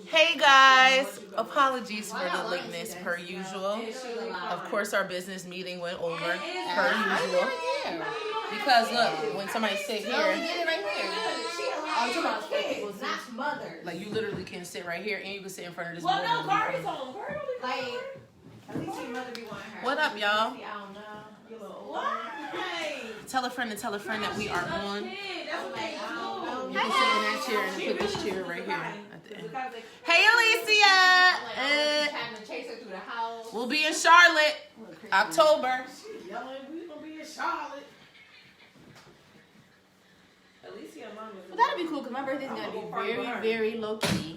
Hey guys, apologies for the lateness per usual. Of course, our business meeting went over per usual. Because look, when somebody sit here, like you literally can sit right here and you can sit in front of this board. Well, no, Cardi's on. What up, y'all? Tell a friend to tell a friend that we are on. You can sit in that chair and put this chair right here at the end. Hey, Alicia! We'll be in Charlotte, October. We're gonna be in Charlotte. Well, that'd be cool because my birthday's gonna be very, very low key.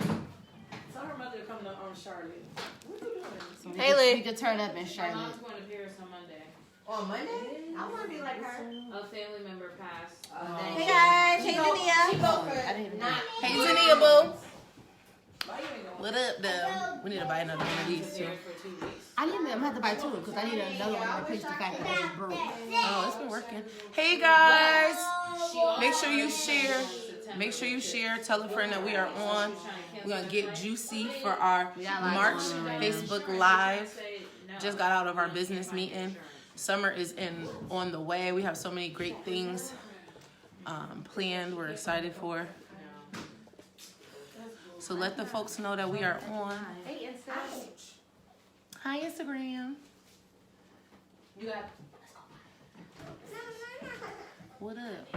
Tell her mother to come to Charlotte. What are you doing? Haley, we could turn up in Charlotte. My mom's going to Paris on Monday. On Monday? I want to be like her. A family member passed. Hey guys, hey Zania. Hey Zania, boo. What up, though? We need to buy another one of these too. I'm gonna have to buy two because I need another one to replace the fact that it's broke. Oh, it's been working. Hey guys, make sure you share. Make sure you share. Tell a friend that we are on. We're gonna get juicy for our March Facebook Live. Just got out of our business meeting. Summer is on the way. We have so many great things planned. We're excited for. So let the folks know that we are on. Hi, Instagram. What up?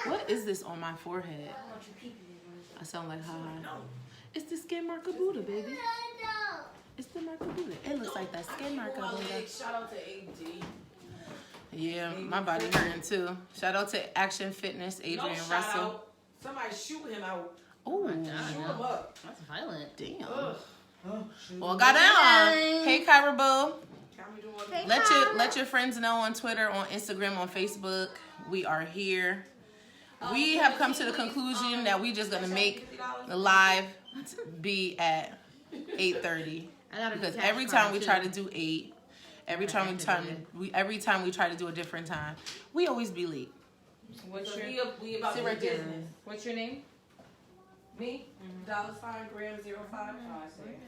What is this on my forehead? I sound like ha. It's the skin mark of Buddha, baby. It's the mark of Buddha. It looks like that skin mark of Buddha. Shout out to AD. Yeah, my body hurting too. Shout out to Action Fitness, Adrian Russell. Somebody shoot him out. Oh, shoot him up. That's violent. Damn. Well, got down. Hey, Kyra Boo. Let your friends know on Twitter, on Instagram, on Facebook. We are here. We have come to the conclusion that we just gonna make the live be at 8:30 because every time we try to do 8, every time we try to do a different time, we always be late. What's your Sit right there. What's your name? Me? $Graham 05.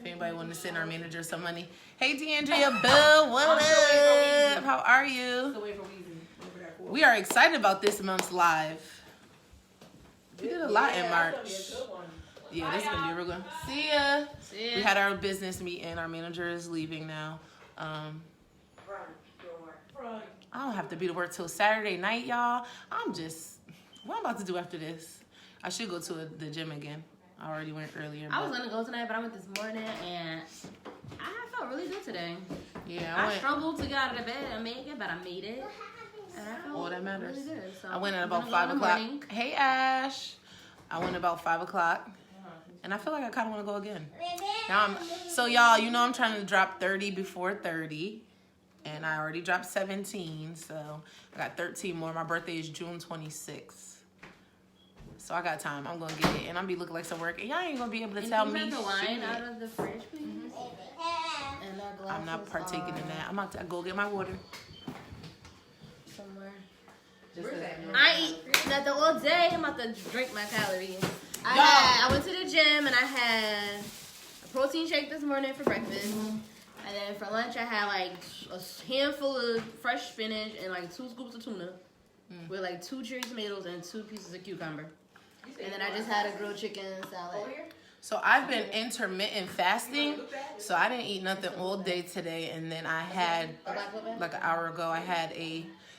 If anybody want to send our manager some money. Hey, DeAndrea Bill, what up? How are you? We are excited about this month's live. We did a lot in March. Yeah, this is going to be a real good. See ya. We had our business meeting. Our manager is leaving now. I don't have to be to work till Saturday night, y'all. What I'm about to do after this? I should go to the gym again. I already went earlier. I was gonna go tonight, but I went this morning and I felt really good today. Yeah, I struggled to get out of the bed and make it, but I made it. And I felt all that matters. really good. So I went at about 5 o'clock. Hey, Ash. I went about 5 o'clock. And I feel like I kind of want to go again. So y'all, you know I'm trying to drop 30 before 30. And I already dropped 17. So I got 13 more. My birthday is June 26th. So I got time. I'm going to get it. And I'm be looking like some work. And y'all ain't going to be able to tell me the wine out of the fridge, please? And our glasses I'm not partaking in that. I'm about to go get my water. Somewhere. I eat nothing all day. I'm about to drink my calories. I went to the gym and I had a protein shake this morning for breakfast. And then for lunch I had like a handful of fresh spinach and like 2 scoops of tuna with like 2 cherry tomatoes and 2 pieces of cucumber. And then I just had a grilled chicken salad. So I've been intermittent fasting, so I didn't eat nothing all day today. And then I had, like an hour ago,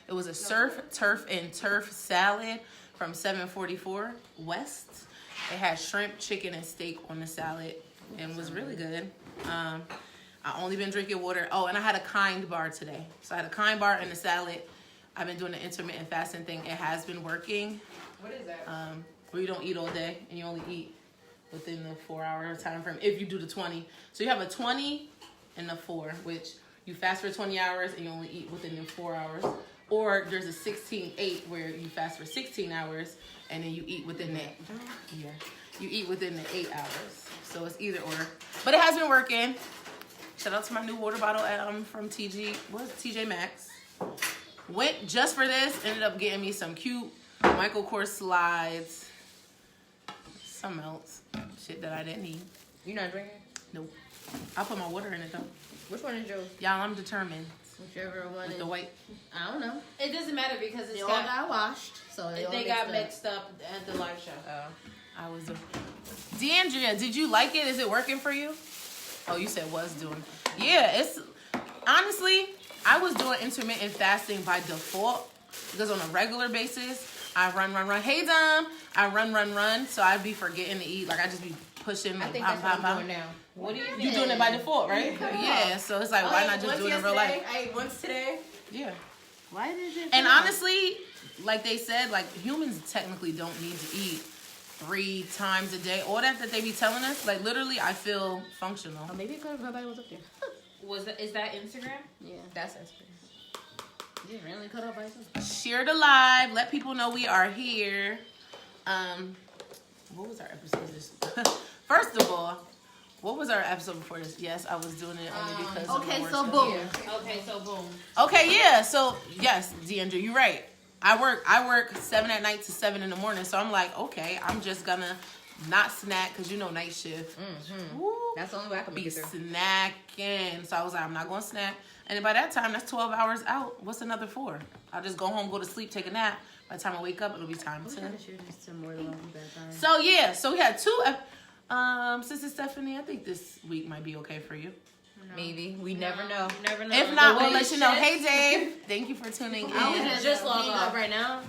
it was a surf, turf, and turf salad from 744 West. It had shrimp, chicken, and steak on the salad and was really good. I only been drinking water. Oh, and I had a Kind bar today. So I had a Kind bar and a salad. I've been doing the intermittent fasting thing. It has been working. What is that? Where you don't eat all day and you only eat within the 4-hour time frame if you do the 20. So you have a 20 and a 4, which you fast for 20 hours and you only eat within the 4 hours. Or there's a 16-8 where you fast for 16 hours and then you eat within that. Yeah, you eat within the 8 hours. So it's either or. But it has been working. Shout out to my new water bottle from TJ Maxx. Went just for this. Ended up getting me some cute Michael Kors slides. Something else. Shit that I didn't eat. You not drinking? Nope. I put my water in it though. Which one is yours? Y'all, I'm determined. Whichever one With is. the white. I don't know. It doesn't matter because They it's all got washed, so they got mixed up at the live show. I was. Deandria, did you like it? Is it working for you? Oh, you said was doing. Yeah, it's honestly, I was doing intermittent fasting by default because on a regular basis, I run. Hey, Dom, I run. So I'd be forgetting to eat. Like I just be pushing. I Like, think that's what I'm doing now. What do you think? You doing it by default, right? Yeah. So it's like, why not just do it in real life? I ate once today. Yeah. Why did it? And honestly, like they said, like humans technically don't need to eat 3 times a day. All that they be telling us, like literally, I feel functional. Oh, maybe because nobody was up there. Is that Instagram? Yeah, that's Instagram. You randomly cut off by yourself. Share the live. Let people know we are here. What was our episode this? First of all, what was our episode before this? Yes, I was doing it only because. Okay, of so work boom. stuff. Okay, so boom. Okay, yeah. So yes, Deandra, you're right. I work 7 at night to 7 in the morning. So I'm like, okay, I'm just gonna not snack because you know night shift. Mm-hmm. Woo. That's the only way I can Be make it through. snacking. So I was like, I'm not gonna snack. And by that time, that's 12 hours out. What's another 4? I'll just go home, go to sleep, take a nap. By the time I wake up, it'll be time I'm to. trying to share this to more than one bedtime. So yeah, so we had 2. Sister Stephanie, I think this week might be okay for you. Maybe. We never know. You never know. If not, The we'll way let you know. shit- Hey Dave, thank you for tuning I was in. just log log off. up right now.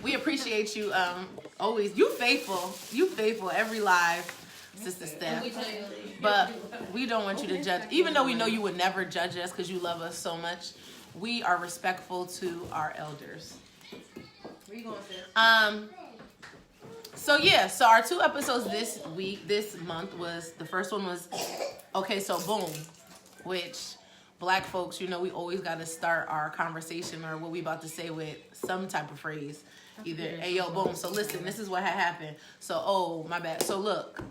We appreciate you. Always, you faithful. You faithful every live, Sister Steph. We tell you. But we don't want you to judge, even though we know you would never judge us because you love us so much. We are respectful to our elders. Where you going, sis? So yeah, so our 2 episodes this month was, the first one was, okay, so boom, which black folks, you know, we always got to start our conversation or what we about to say with some type of phrase. Either, hey, yo, boom. So listen, this is what had happened. So, oh, my bad. So look,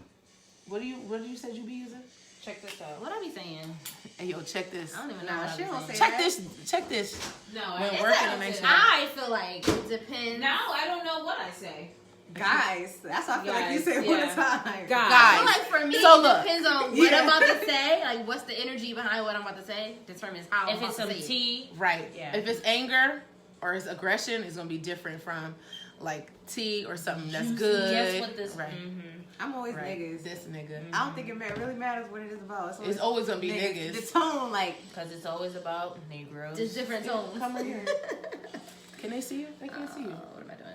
what do you said you be using? Check this out. What I be saying? Hey, yo, check this. I don't even know Nah, what I she be don't saying. say Check this. No, When I, working in nation. I feel like it depends. now I don't know what I say. Guys, that's what I feel like you Guys, say all the yeah. time. I Guys. feel like for me, So it look. depends on what Yeah. I'm about to say. Like, what's the energy behind what I'm about to say determines how I'm If it's about some to say it. tea, Right. Yeah. If it's anger or it's aggression, it's gonna be different from like tea or something that's good. Guess what this? Right. I'm always Right. niggas. This nigga. I don't think it really matters what it is about. It's always gonna be niggas. The tone, like, Because it's always about Negroes. Just different tones. Come right here. Can they see you? They can't see you. What am I doing?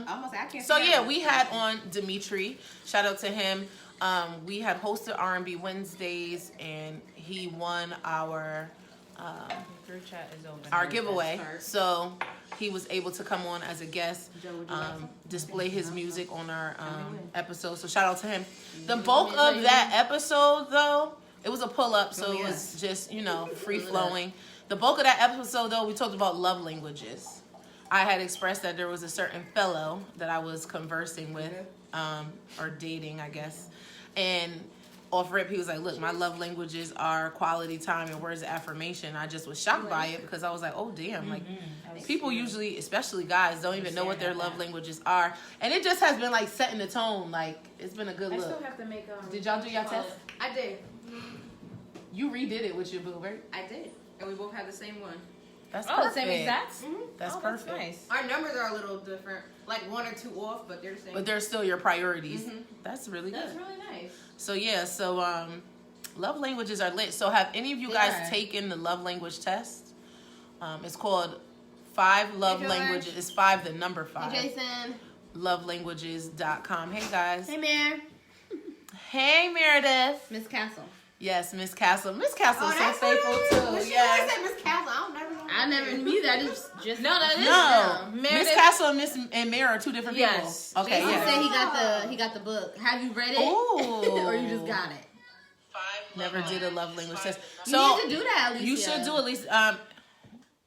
almost, I can't So see yeah, that. we had on Dimitri. Shout out to him. We had hosted R&B Wednesdays, and he won our Group chat is open. our giveaway. start. So he was able to come on as a guest, Joe, would you like some? display his music on our episode. So shout out to him. The bulk of that episode, though, it was a pull up, so it was just free flowing. The bulk of that episode, though, we talked about love languages. I had expressed that there was a certain fellow that I was conversing with, or dating, I guess, and off rip, he was like, look, my love languages are quality time and words of affirmation. I just was shocked by it because I was like, oh, damn. Like, people usually, especially guys, don't even know what their love languages are. And it just has been, like, setting the tone. Like, it's been a good I look. still have to make Did y'all do your test? I did. You redid it with your boo, right? I did. And we both had the same one. That's Oh, perfect. same exact? That's Oh, perfect. That's nice. Our numbers are a little different. Like 1 or 2 off, but they're the same. But they're still your priorities. Mhm. That's really good. That's really nice. So, yeah, love languages are lit. So, have any of you guys Yeah. taken the love language test? It's called 5 Love Hey, George. Languages. It's 5, the number 5. Hey, Jason. Lovelanguages.com. Hey, guys. Hey, Mare. Hey, Meredith. Miss Castle. Yes, Miss Castle. Miss Castle's so that's faithful, her name. too. But she Yeah. always say Miss Castle. I don't never know. I never knew that. Just No, that is No, them. Miss Meredith- Castle and Miss and Mary are 2 different Yes. people. Okay, Jason yeah. said he got the book. Have you read it? Ooh. Or you just got it? Never did a love language test. You So need to do that, Alicia. you should do at least.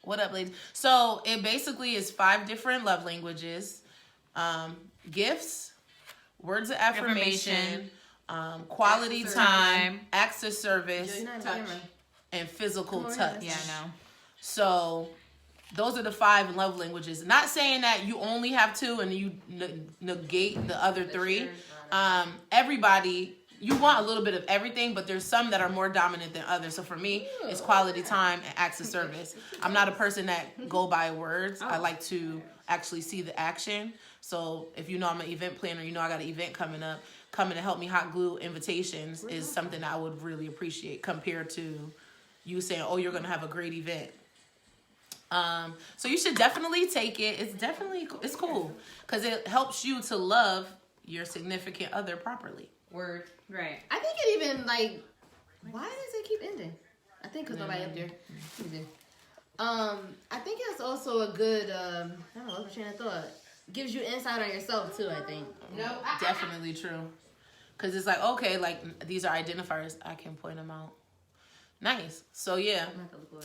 What up, ladies? So it basically is 5 different love languages: gifts, words of affirmation, quality Acts of time, acts of service, You're not in Touch. camera. and physical Come on, touch. Yeah, I know. So those are the 5 love languages. Not saying that you only have 2 and you negate the other 3. Everybody, you want a little bit of everything, but there's some that are more dominant than others. So for me, it's quality time and acts of service. I'm not a person that go by words. I like to actually see the action. So if you know I'm an event planner, you know I got an event coming up, coming to help me hot glue invitations is something that I would really appreciate compared to you saying, oh, you're going to have a great event. So you should definitely take it. It's cool because it helps you to love your significant other properly. Word. Right. I think it even like, why does it keep ending? I think because nobody up there. I think it's also a good, I don't know, what's my train of thought? Gives you insight on yourself too, I think. No. Definitely true. Because it's like, okay, like these are identifiers. I can point them out. Nice. So yeah.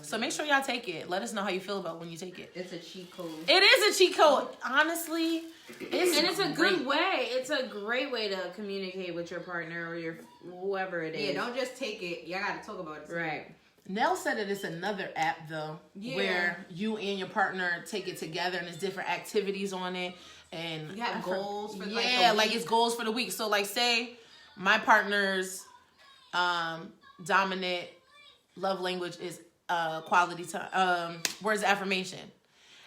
So make sure y'all take it. Let us know how you feel about when you take it. It's a cheat code. It is a cheat code. Honestly, It's a great. good way. It's a great way to communicate with your partner or your whoever it is. Yeah, don't just take it. Y'all gotta talk about it. Right. Nell said that it's another app though, where you and your partner take it together and there's different activities on it, and You have goals for like it's goals for the week. So like, say my partner's dominant love language is quality time, words of affirmation.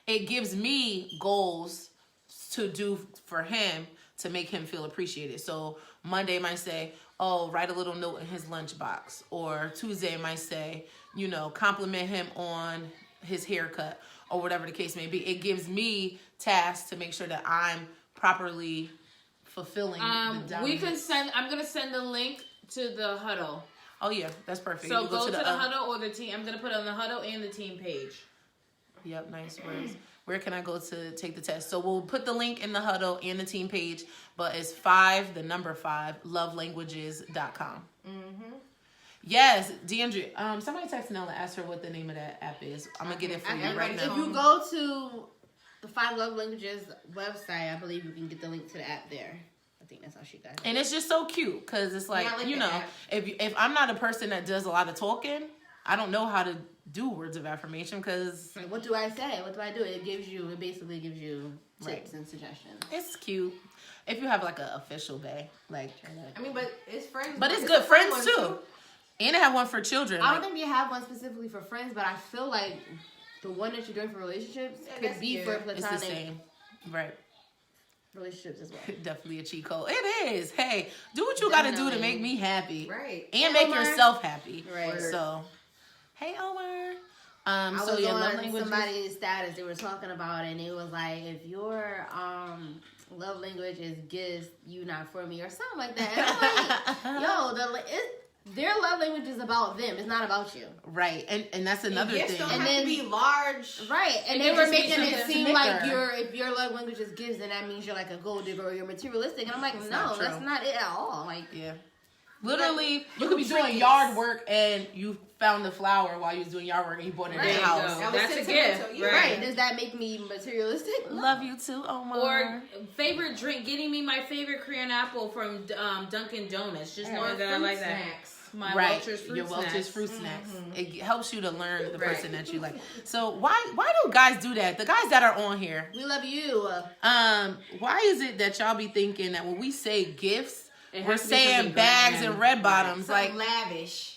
It gives me goals to do for him to make him feel appreciated. So Monday might say, oh, write a little note in his lunchbox. Or Tuesday might say, you know, compliment him on his haircut or whatever the case may be. It gives me tasks to make sure that I'm properly fulfilling the We can send, I'm going to send the link to the huddle. Oh, yeah, that's perfect. So You go to the huddle or the team. I'm going to put it on the huddle and the team page. Yep, nice words. Where can I go to take the test? So we'll put the link in the huddle and the team page, but it's 5, the number 5, lovelanguages.com. Yes, Deandra, somebody text Nella and asked her what the name of that app is. I'm going to get it for you right now. If you go to the 5 Love Languages website, I believe you can get the link to the app there. I think that's how she got it. And it's just so cute because it's like, Yeah, I like you the know, app. if I'm not a person that does a lot of talking, I don't know how to do words of affirmation because Like, what do I say? What do I do? It basically gives you tips Right. and suggestions. it's cute. If you have like an official day, like, I mean, but it's friends. but it's a good friend friends one, too. And they have one for children. I like- don't think we have one specifically for friends, but I feel like the one that you're doing for relationships could that's be cute. for It's the platonic same. Right. relationships as well. Definitely a cheat code. It is. Hey, do what you got to do to Definitely. make me happy. Right. And make Omar. yourself happy. Right. So, hey, Omar. I So was your on love language is- somebody's status they were talking about, and it was like, if your love language is gifts, you not for me, or something like that. And I'm like, yo, their love language is about them. It's not about you. Right. And that's another Gifts thing. don't And have then- to be large. Right, and It they could were just be making it something seem slicker. like if your love language is gifts, then that means you're like a gold digger or you're materialistic. And I'm like, It's no, not true. that's not it at all. Like, Yeah. Literally, you could be trick doing is- yard work and you found the flower while you was doing yard work and you bought it in Right. their house. There you go. That was That's a sentimental. gift, You're right, does that make me materialistic? Love you too, Omar. Or favorite drink, getting me my favorite Korean apple from Dunkin' Donuts. Just knowing that I like that. Snacks. My right, Welch's fruit your Welch's snacks. fruit snacks. It helps you to learn the Right. person that you like. So why do guys do that? The guys that are on here, We love you. why is it that y'all be thinking that when we say gifts, It we're has to be saying something bags grand. and red bottoms? Something Like, lavish.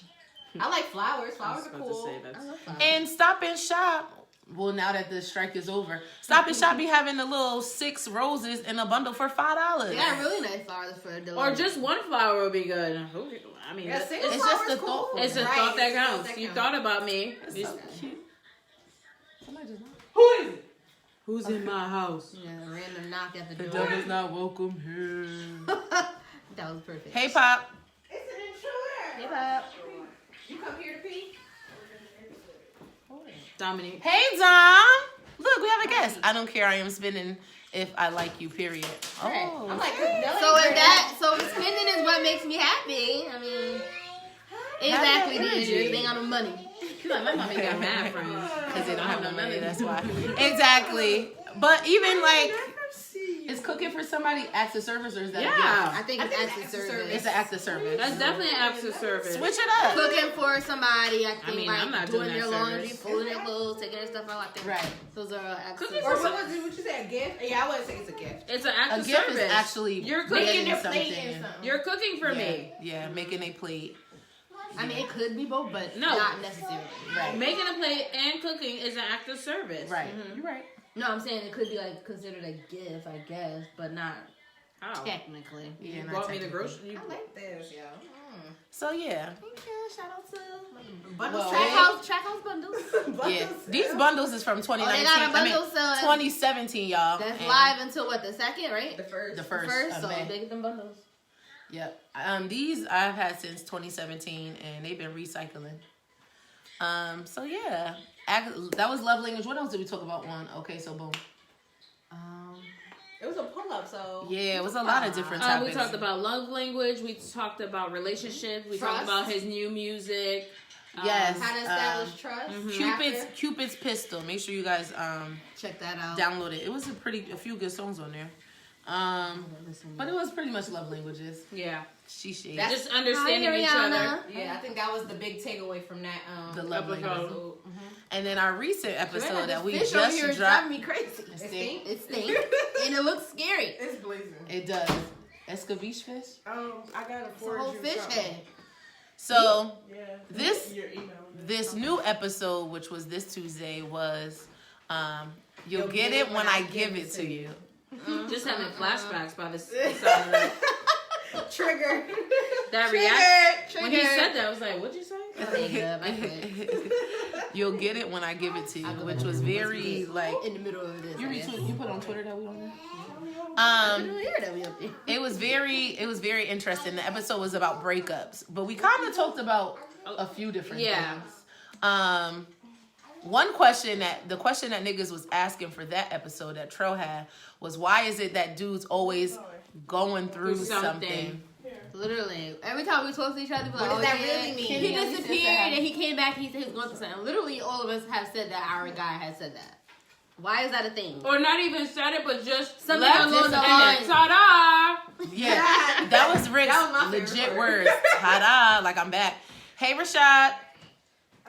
I like flowers. Flowers are cool. I love flowers. and Stop and Shop. Well, now that the strike is over, Stop and Shop be having the little 6 roses in a bundle for $5. They got really nice flowers for a delivery. Or just one flower would be good. I mean, Yeah, it's, single it's flowers just the cool. thought. it's a Right, thought that it's a thought counts. that You counts. thought about me. It's It's- so cute. Somebody just Who is it? Who's in my house? Yeah, a random knock at the the door. devil's not welcome here. That was perfect. Hey, Pop. It's an intruder. Hey, Pop. You come here to pee? Dominique. Hey, Dom. Look, we have a guest. I don't care. I am spinning if I like you, period. Right. Oh. I'm like, So spending is what makes me happy. I mean, exactly, Have that Deidre. energy. They got no money. My mom ain't got mad friends. Because they don't have no money, that's why. Exactly. But even like, Is cooking for somebody acts of service or is that a gift? I think it's acts of service. It's an act of service. That's definitely an act of service. Switch it up. Cooking for somebody, I think, mean, like I'm not doing doing their that laundry, service. folding their clothes, taking their stuff out. I think Right. those are acts of Cooking service. Or what you say? A gift? Yeah, I wouldn't say it's a gift. It's an act A of gift service. is actually You're making cooking. Their something. plate and something. You're cooking for me. Yeah, making a plate. I mean, it could be both, but No. not necessarily. Right. Making a plate and cooking is an act of service. Right. You're right. No, I'm saying it could be like considered a gift, I guess, but not Oh. technically. Yeah, You not brought me the technically. grocery. I like this, yo. So yeah. Thank you. Shout out to Bundles. Well, Track House Bundles. Yeah. These bundles is from 2019. They got a bundle, so 2017, y'all. that's And live until what, the second, right? The first. The first, First, of so May. they get them bundles. Yep. These I've had since 2017, and they've been recycling. So yeah, that was love language. What else did we talk about? One. Okay, so boom. It was a pull-up, so. Yeah, it was a lot of different We topics. talked about love language. We talked about relationships. We talked Trust. about his new music. Yes. How to establish trust. Cupid's Pistol. Make sure you guys Check that out. download it. It was a few good songs on there. But it was pretty much love languages. Yeah. She shade. Just understanding Hi, each Ariana. other. Yeah, I think that was the big takeaway from that. The love episode. language. And then our recent episode that we Fish over just here is dropped. driving me crazy. It stink. It stinks. And it looks scary. It's blazing. It does. Escabeche fish. I got a It's a whole fish head. So Yeah. This- Your email. this new episode, which was this Tuesday, was You'll Get It When I Give It to You. Just having flashbacks by the sound of that. Trigger. That reaction. When he Triggered. said that, I was like, what'd you say? I could. You'll Get It When I Give It to You, which was very like. In the middle of this. You retweet. You put on Twitter that we on there. I didn't hear that we up there. It was very interesting. The episode was about breakups, but we kind of talked about a few different things. One question that niggas was asking for that episode that Tro had was, why is it that dudes always going through something? Literally, every time we talk to each other, we're like, What does that yeah, really mean? He Yeah, disappeared and he came back. He said he was going through something. Literally, all of us have said that. Our guy has said that. Why is that a thing? Or not even said it, but just Something left along it the and line. then ta-da! Yeah, that was Rick's That was my favorite legit part. words. Ta-da! Like, I'm back. Hey, Rashad.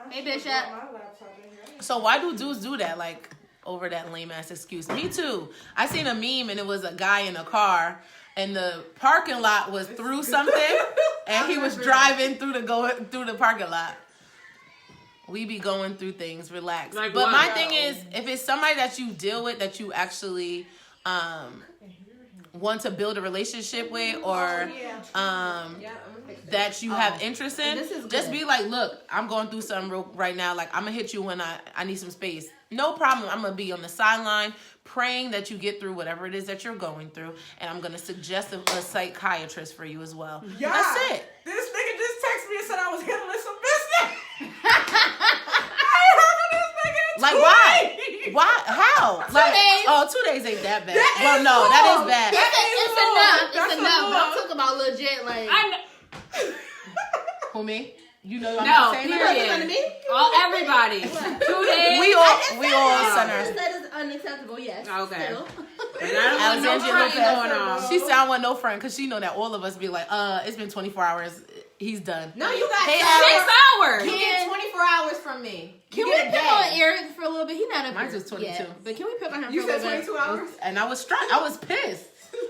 Hey, Bishop. My laptop in here. So why do dudes do that? Like, over that lame ass excuse. Me too. I seen a meme and it was a guy in a car and the parking lot was through something and he was driving through the parking lot. We be going through things, relax. Like but what? my thing is, if it's somebody that you deal with, that you actually want to build a relationship with, or Yeah, I'm gonna fix that. that you have interest in, this is good. just be like, look, I'm going through something right now. Like, I'm gonna hit you when I need some space. No problem. I'm gonna be on the sideline praying that you get through whatever it is that you're going through, and I'm gonna suggest a psychiatrist for you as well. Yeah. That's it. This nigga just texted me and said I was handling some business. I ain't heard from this nigga in Like, 2 why? days. Why? How? Like, days. oh, 2 days ain't that bad. That Well, is no, that long. is bad. It's long. enough. That's It's a enough. long. I'm talking about legit, like. I know. Who, me? You know I'm No, not saying that? period. Everybody. 2 days. We all send her. That is unacceptable, yes. Okay. Still. And I don't want no Alexandria fighting Lopez. going on. She sound with no friend because she know that all of us be like, it's been 24 hours. He's done. No, you got Hey, 6 hours. You get 24 hours from me. Can You we get a pick day. on Eric for a little bit? He's not up Mine's here just 22. yet, but can we pick on him You for a said little bit? 22 hours? And I was I was pissed.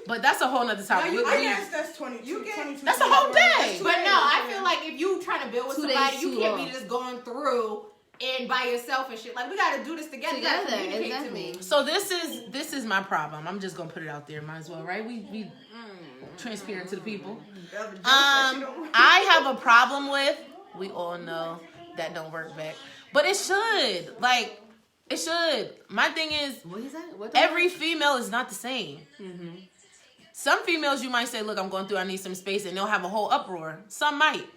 But that's a whole nother topic. I guess that's 22. You get- 22, That's a whole 24 hours. day. But no, I feel like if you trying to build with 2 somebody, days you too can't long. be just going through and by yourself and shit. Like, we got to do this together. You got to Together, communicate exactly. to me. So this is my problem. I'm just gonna put it out there. Might as well, right? We transparent to the people. I have a problem with. We all know that don't work back, but it should. Like, it should. My thing is, What is that? What the every female is not the same. Some females you might say, look, I'm going through, I need some space, and they'll have a whole uproar. Some might.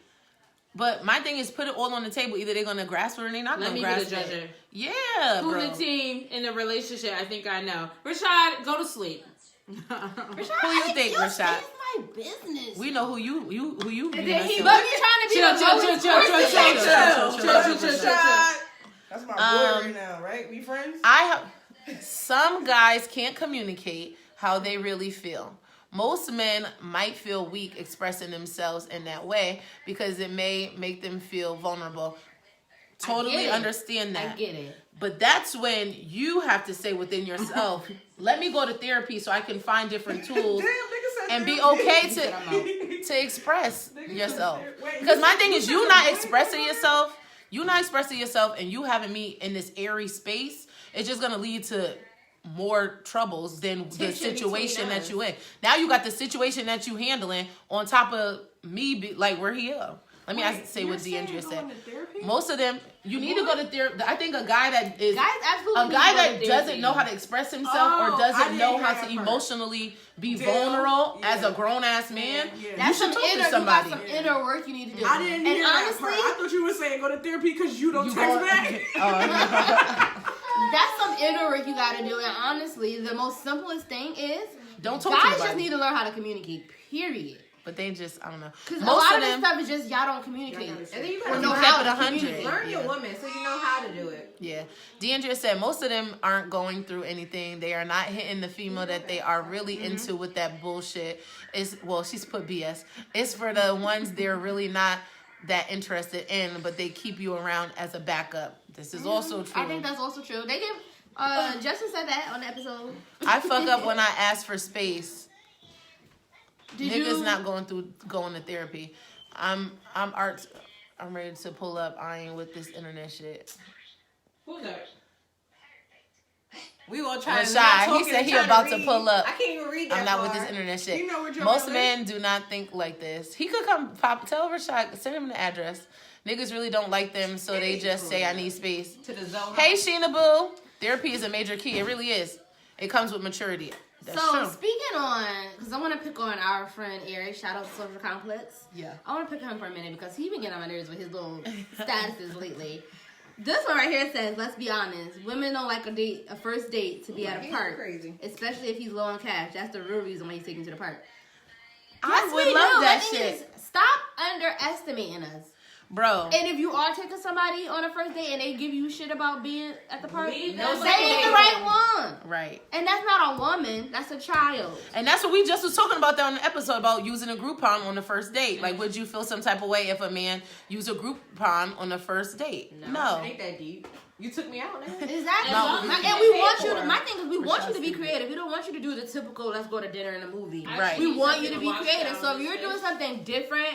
But my thing is, put it all on the table. Either they're going to grasp it or they're not Let going to me be grasp the judge. it. Yeah, Who bro. the team in the relationship? I think I know. Rashad, go to sleep. Who you think, Rashad? It's my business. We know who you be But messing you with. trying to be Chill, the chill, lowest chill, chill, person. chill, chill, chill, chill, chill, chill. That's my boy right now, right? We friends? I have some guys can't communicate. how they really feel. Most men might feel weak expressing themselves in that way because it may make them feel vulnerable. Totally understand that. I get it. But that's when you have to say within yourself, let me go to therapy so I can find different tools Damn, nigga said and be therapy. okay to express Nigga yourself. said therapy. Wait, Because my you thing said- is, you you said not what? expressing yourself, and you having me in this airy space, it's just gonna lead to more troubles than the Tension situation between that us. you in. Now you got the situation that you handling on top of me, like we're here. Let me Wait, say you're what saying DeAndrea said. going to therapy? Most of them, you need to go to therapy. I think a guy that is Guys absolutely a need guy to go that to doesn't therapy. know how to express himself Oh, or I doesn't didn't know hear how that to part. emotionally be Damn, vulnerable as yeah. a grown ass man, Yeah. you That's should some talk inner. to somebody. You got some inner work you need to do. I didn't and hear that honestly, part. I thought you were saying go to therapy because you don't You text go- back. Oh, that's some inner work you got to do. And honestly, the most simplest thing is don't talk to guys nobody. just need to learn how to communicate. Period. But they just, I don't know. Because a Most lot of of this them, stuff is just y'all don't communicate. Y'all And then you Or gotta You know kept how it to 100. communicate. learn your Yeah. woman so you know how to do it. yeah. DeAndrea said most of them aren't going through anything. They are not hitting the female that they are really into with that bullshit. She's put BS. It's for the ones they're really not that interested in, but they keep you around as a backup. This is also true. I think that's also true. They give. Justin said that on the episode. I fuck up when I ask for space. Did Niggas you? not going to therapy. I'm ready to pull up. I ain't with this internet shit. Who's that? We gonna try. I'm to shy. not He talking said and he trying about to read. pull up. I can't even read that I'm not with far. this internet shit. You know where Joel Most is? men do not think like this. He could come tell Rashad, send him the address. Niggas really don't like them, so they just say I need space. To the zone. Hey Sheena Boo, therapy is a major key. It really is. It comes with maturity. That's So true. speaking on, because I want to pick on our friend Eric. Shout out to Social Complex. Yeah. I want to pick on him for a minute because he been getting on my nerves with his little statuses lately. This one right here says, let's be honest, women don't like a first date to be at a He's park, crazy. especially if he's low on cash. That's the real reason why he's taking you to the park. I Yes, would we love do. that My thing shit. is, stop underestimating us. Bro. And if you are taking somebody on a first date and they give you shit about being at the park, Leave they them ain't alone. the right one. Right. And that's not a woman. That's a child. And that's what we just was talking about there on the episode about using a Groupon on the first date. Like, would you feel some type of way if a man used a Groupon on the first date? No. It ain't that deep. You took me out, man. Exactly. No. And You we pay want for you to. it. My thing is, we want you to be Precisely. creative. We don't want you to do the typical. Let's go to dinner and a movie. Right. We Need want something you to be watch creative. So if down you're and doing stuff. something different,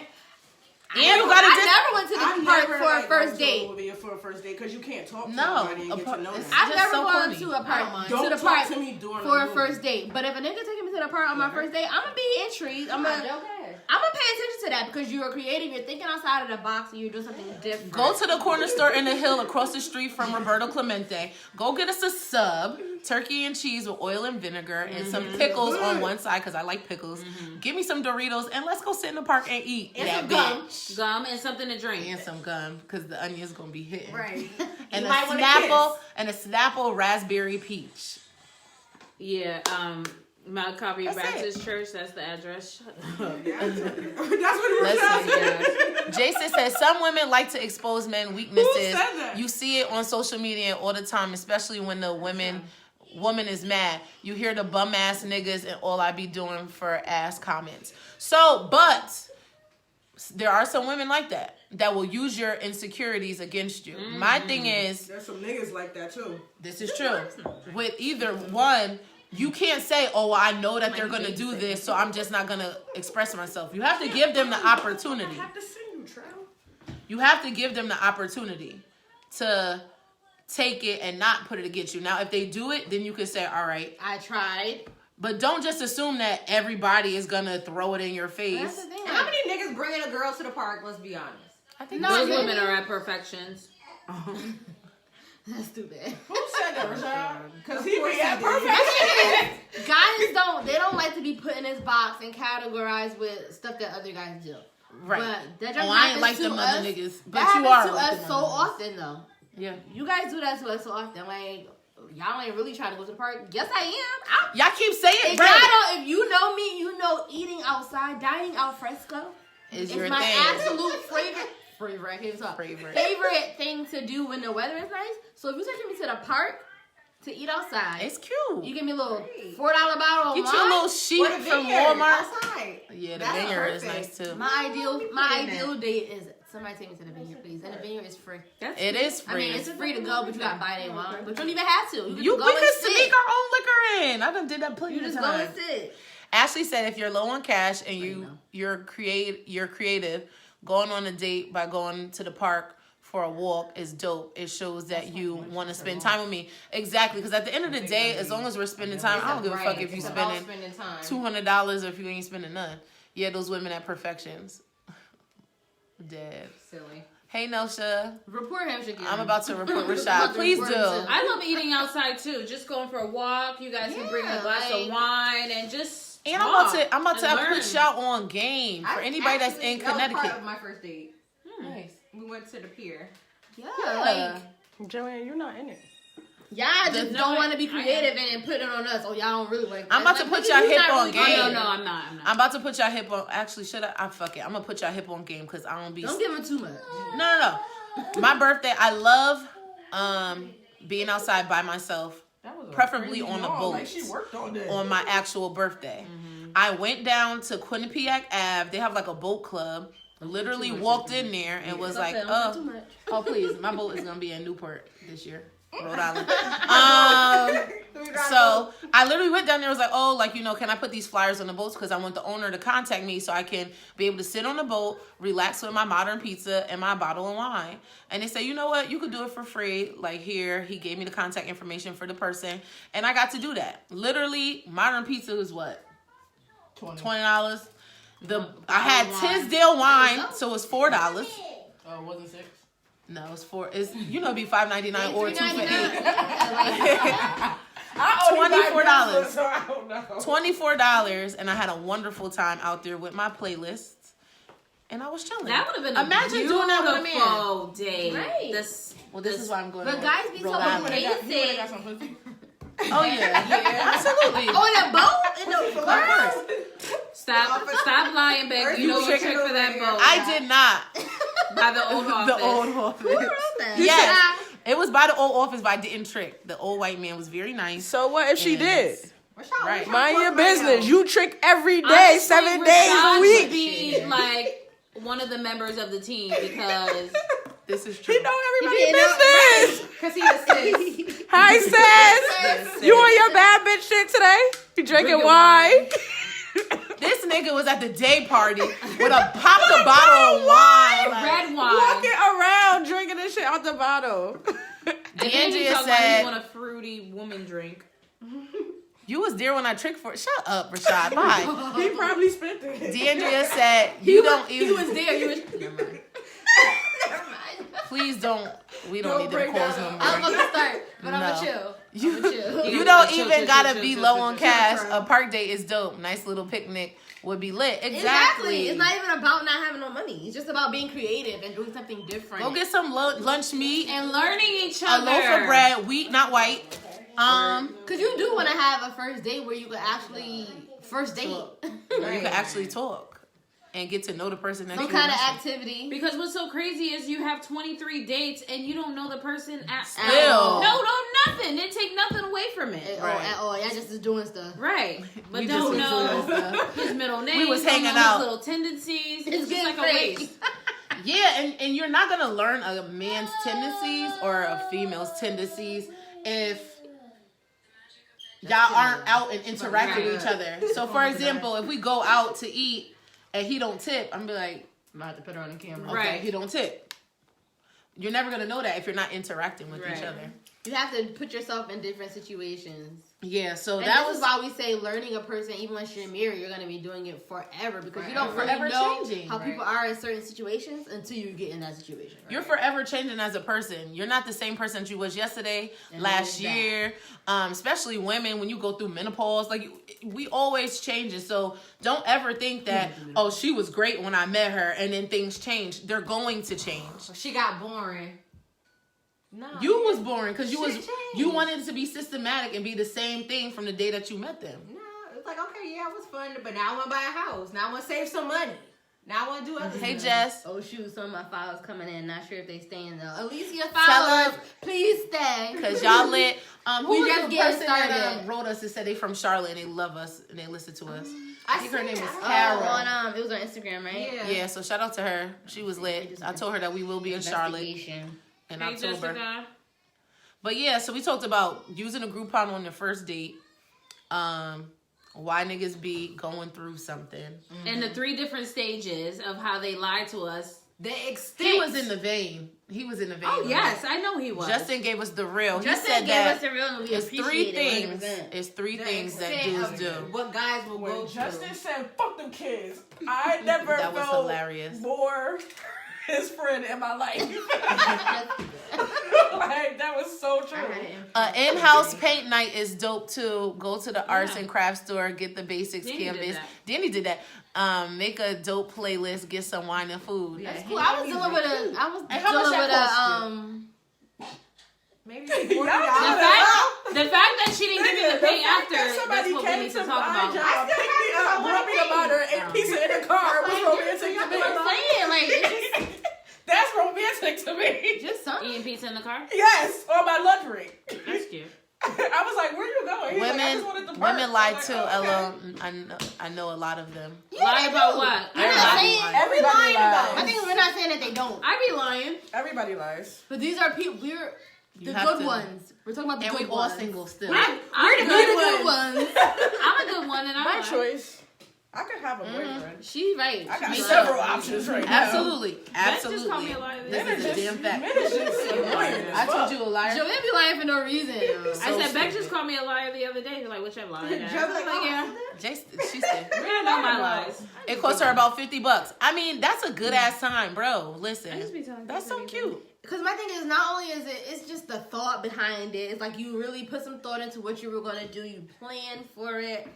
And you gotta I just- never went to I've the park never, for a like, first gone to a date. movie for a first date because you can't talk to No, somebody and a get par- to know them. it's- I've just never so gone corny. to a park Don't to the talk park to me during for a a movie. first date. But if a nigga taking me to the park on my first date, I'm gonna be intrigued. I'm gonna pay attention to that because you are creative. You're thinking outside of the box and you're doing something different. Go to the corner store in the hill across the street from Roberto Clemente. Go get us a sub, turkey and cheese with oil and vinegar, and some pickles on one side because I like pickles. Give me some Doritos and let's go sit in the park and eat And that some gum. bitch. Gum and something to drink. And some gum because the onion's gonna be hitting. Right. And You a might wanna Snapple raspberry peach. Yeah, Mount Calvary That's Baptist Church, that's the address. Shut up. That's what it was. Listen, Jason says some women like to expose men weaknesses. Who said that? You see it on social media all the time, especially when the woman is mad. You hear the bum ass niggas and all I be doing for ass comments. So, but there are some women like that will use your insecurities against you. My thing is, There's some niggas like that too. this is true. With either one, you can't say, oh, I know that they're going to do this, so I'm just not going to express myself. You have to give them the opportunity. I have to send you, Trout. You have to give them the opportunity to take it and not put it against you. Now, if they do it, then you can say, all right. I tried. But don't just assume that everybody is going to throw it in your That's face. the thing. How many niggas bringing a girl to the park? Let's be honest. I think No, Those really? women are at perfections. That's stupid. Who said that, Rashad? Because he course be at he did. perfect. Guys don't like to be put in this box and categorized with stuff that other guys do. Right. But that just Oh, I ain't happens like to them us. other niggas. But That you happens are to like us them so other niggas. often though. Yeah. You guys do that to us so often. Like y'all ain't really trying to go to the park. Yes, I am. Y'all keep saying If right. y'all don't, if you know me, you know eating outside, dining al fresco Is is your my thing. absolute favorite. I can't talk. Favorite. Favorite thing to do when the weather is nice. So if you taking me to the park, to eat outside. It's cute. You give me a little $4 bottle of Get wine. you a little sheet Or the from vineyard Walmart. outside. Yeah, the That's vineyard is perfect. nice too. My ideal date is somebody take me to the vineyard, please. And the vineyard is free. It is free. I mean, it's free to go, but you gotta buy their wine. But you don't even have to. We go could and sit. sneak our own liquor in. I done did that plenty You of just go and times. sit. Ashley said if you're low on cash and you're creative, going on a date by going to the park for a walk is dope. It shows that you want to spend time with me. Exactly, because at the end of the day, as long as we're spending time, I don't give a fuck if you spending time. $200 or if you ain't spending none. Yeah, those women at Perfections. Dead. Silly. Hey, Nosha. Report him, Shaquille. I'm about to report Rashad. Please do. I love eating outside too. Just going for a walk. You guys can bring a glass of wine and just. And talk I'm about to and put y'all on game for anybody that's in That was Connecticut. part of my first date. Nice. We went to the pier. Yeah, like Joanne, you're not in it. y'all just don't want to be creative and put it on us. Oh, y'all don't really like that. I'm about to Like, put nigga, y'all you hip not on really game. creative. No, I'm not. I'm about to put y'all hip on. Actually, should I fuck it. I'm gonna put y'all hip on game because I don't be. Don't give him too much. No. My birthday. I love being outside by myself, That was preferably on a boat. Like she worked all day. on my actual birthday. I went down to Quinnipiac Ave. They have like a boat club. Literally walked in there and was like, Don't too oh, much. oh please, my boat is gonna be in Newport this year, Rhode Island. So I literally went down there and was like, oh, like, you know, can I put these flyers on the boats? Because I want the owner to contact me so I can be able to sit on the boat, relax with my modern pizza and my bottle of wine. And they said, you know what? You could do it for free. Like here, he gave me the contact information for the person. And I got to do that. Literally, modern pizza is what? $20. I had Tisdale wine, so it's $4. Oh, it wasn't 6? No, it's $4. It's, you know, it'd be $5.99 or $2 for $8. $24. So I don't know. $24, and I had a wonderful time out there with my playlists, and I was chilling. That would have been a Imagine doing that with a man. beautiful day. Right. This is why I'm going. But to guys be so Rhode Island. basic. got some pussy. Oh yeah, absolutely. Oh, in a boat? In the Of course. Stop lying, baby. You know you tricked for that boat. I did not. By the old office. The old office. Yes, it was by the old office, but I didn't trick. The old white man was very nice. So what if she And- did? Right. Mind your business. You trick every day, Honestly, 7 days a Rashad week. should be like one of the members of the team because This is true. He know everybody's You know- business. Because he assists. Hi, sis. You on your bad bitch shit today? You drinking wine? This nigga was at the day party with a popped a bottle of wine. Like, red wine. Walking around drinking this shit out the bottle. D'Andrea He said, want a fruity woman drink. "You was there when I tricked for." Shut up, Rashad. Bye. He probably spent it. D'Andrea said, "You don't even." He was there. You was. Never mind. Please don't. We don't Don't need to bring cause that no up. I'm more. gonna start, but I'm No. gonna chill. You, chill. you don't Chill, even chill, gotta chill, be chill, low chill, on chill, cash. chill. A park date is dope. Nice little picnic would be lit. Exactly. It's not even about not having no money. It's just about being creative and doing something different. Go get some lunch meat, And learning each a other. loaf of bread, wheat, not white. Cause you do want to have a first date where you could actually first date. Where you can actually talk and get to know the person that Some you kind of with. activity. Because what's so crazy is you have 23 dates and you don't know the person at Still. all. No, nothing. They take nothing away from it. At all. Y'all just is doing stuff. Right. But We don't just know was doing stuff. his middle name. We was don't hanging know out. His little tendencies. It's It's just getting like a fake. race. Yeah, and you're not gonna learn a man's tendencies or a female's tendencies if y'all aren't out and interacting with each other. So, for example, if we go out to eat and he don't tip, I'm be like, I'm about to put her on the camera. okay, Right. he don't tip. You're never gonna know that if you're not interacting with each Right. other. You have to put yourself in different situations. Yeah, so And that this was is why we say learning a person, even once you're married, you're gonna be doing it forever because you don't really Forever know changing. how people are in certain situations until you get in that situation. Right? You're forever changing as a person. You're not the same person that you was yesterday, And last then year. Especially women, when you go through menopause, like we always change. So don't ever think that, oh, she was great when I met her, and then things change. They're going to change. She got boring. No. You was boring because you Shit you changed. wanted to be systematic and be the same thing from the day that you met them. No, it's like, okay, yeah, it was fun, but now I want to buy a house. Now I want to save some money. Now I want to do other Hey, stuff. Jess. Oh shoot, some of my files coming in. Not sure if they staying though. Alicia Tell followers, them. please stay. Because y'all lit. Who We was just the getting person that started. wrote us and said they from Charlotte and they love us and they listen to us? I think her see name it. is Oh, Carol. on it was on Instagram, right? Yeah. Yeah, so shout out to her. She was lit. I told her that we will be in Charlotte Investigation. in Hey, October. Jessica. But yeah, so we talked about using a Groupon on your first date. Why niggas be going through something. And the 3 different stages of how they lied to us. The extent. He was in the vein. He was in the vein. Oh, of yes. it. I know he was. Justin gave us the real. Justin he said gave that us the real and we it's 3 appreciate things. it 100%. It's 3 The things that extent dudes of do. What guys will go When Justin through. said, "Fuck them kids," I never That was felt hilarious. more his friend in my life. Like that was so true. In-house paint night is dope too. Go to the arts and crafts store, get the basics Danny did canvas. that. Danny did that. Make a dope playlist, get some wine and food. That's cool. I was dealing with a. I was And how much dealing with that Maybe The $40. fact that she didn't give me the pay after, that that's somebody what we came need to to talk my about. job, picked me up, brought me a butter and pizza in the car. It was romantic to I'm saying like it's me. That's romantic to me. just something. Eating pizza in the car? Yes, on my lunch break. That's cute. I was like, "Where you going?" He's like, "I just wanted to Women, work." women I lie was too. like, "Okay." I know a lot of them. Lie about what? We're not Everybody saying. lies. Everybody lying about. I lies. think we're not saying that they don't. I be lying. Everybody lies. But these are people. We're You the have good to- ones. We're talking about the And we good all ones. single still. I'm We're the the good ones. I'm a good one, and I My lie. choice. I could have a boyfriend. She's right. I got She's several right. options right now. Absolutely, Just absolutely. call me a liar. This is a damn fact. Men are just annoying as I told fuck. you a liar. Joanne be lying for no reason. I said, Beck just called me a liar the other day. She's like, what you lying at? Joe I'm like, like, yeah. She said I know my lies. it cost her about $50. I mean, that's a good ass time, bro. Listen, I just be telling that's so people cute. Because my thing is, not only is it's just the thought behind it. It's like you really put some thought into what you were gonna do. You plan for it.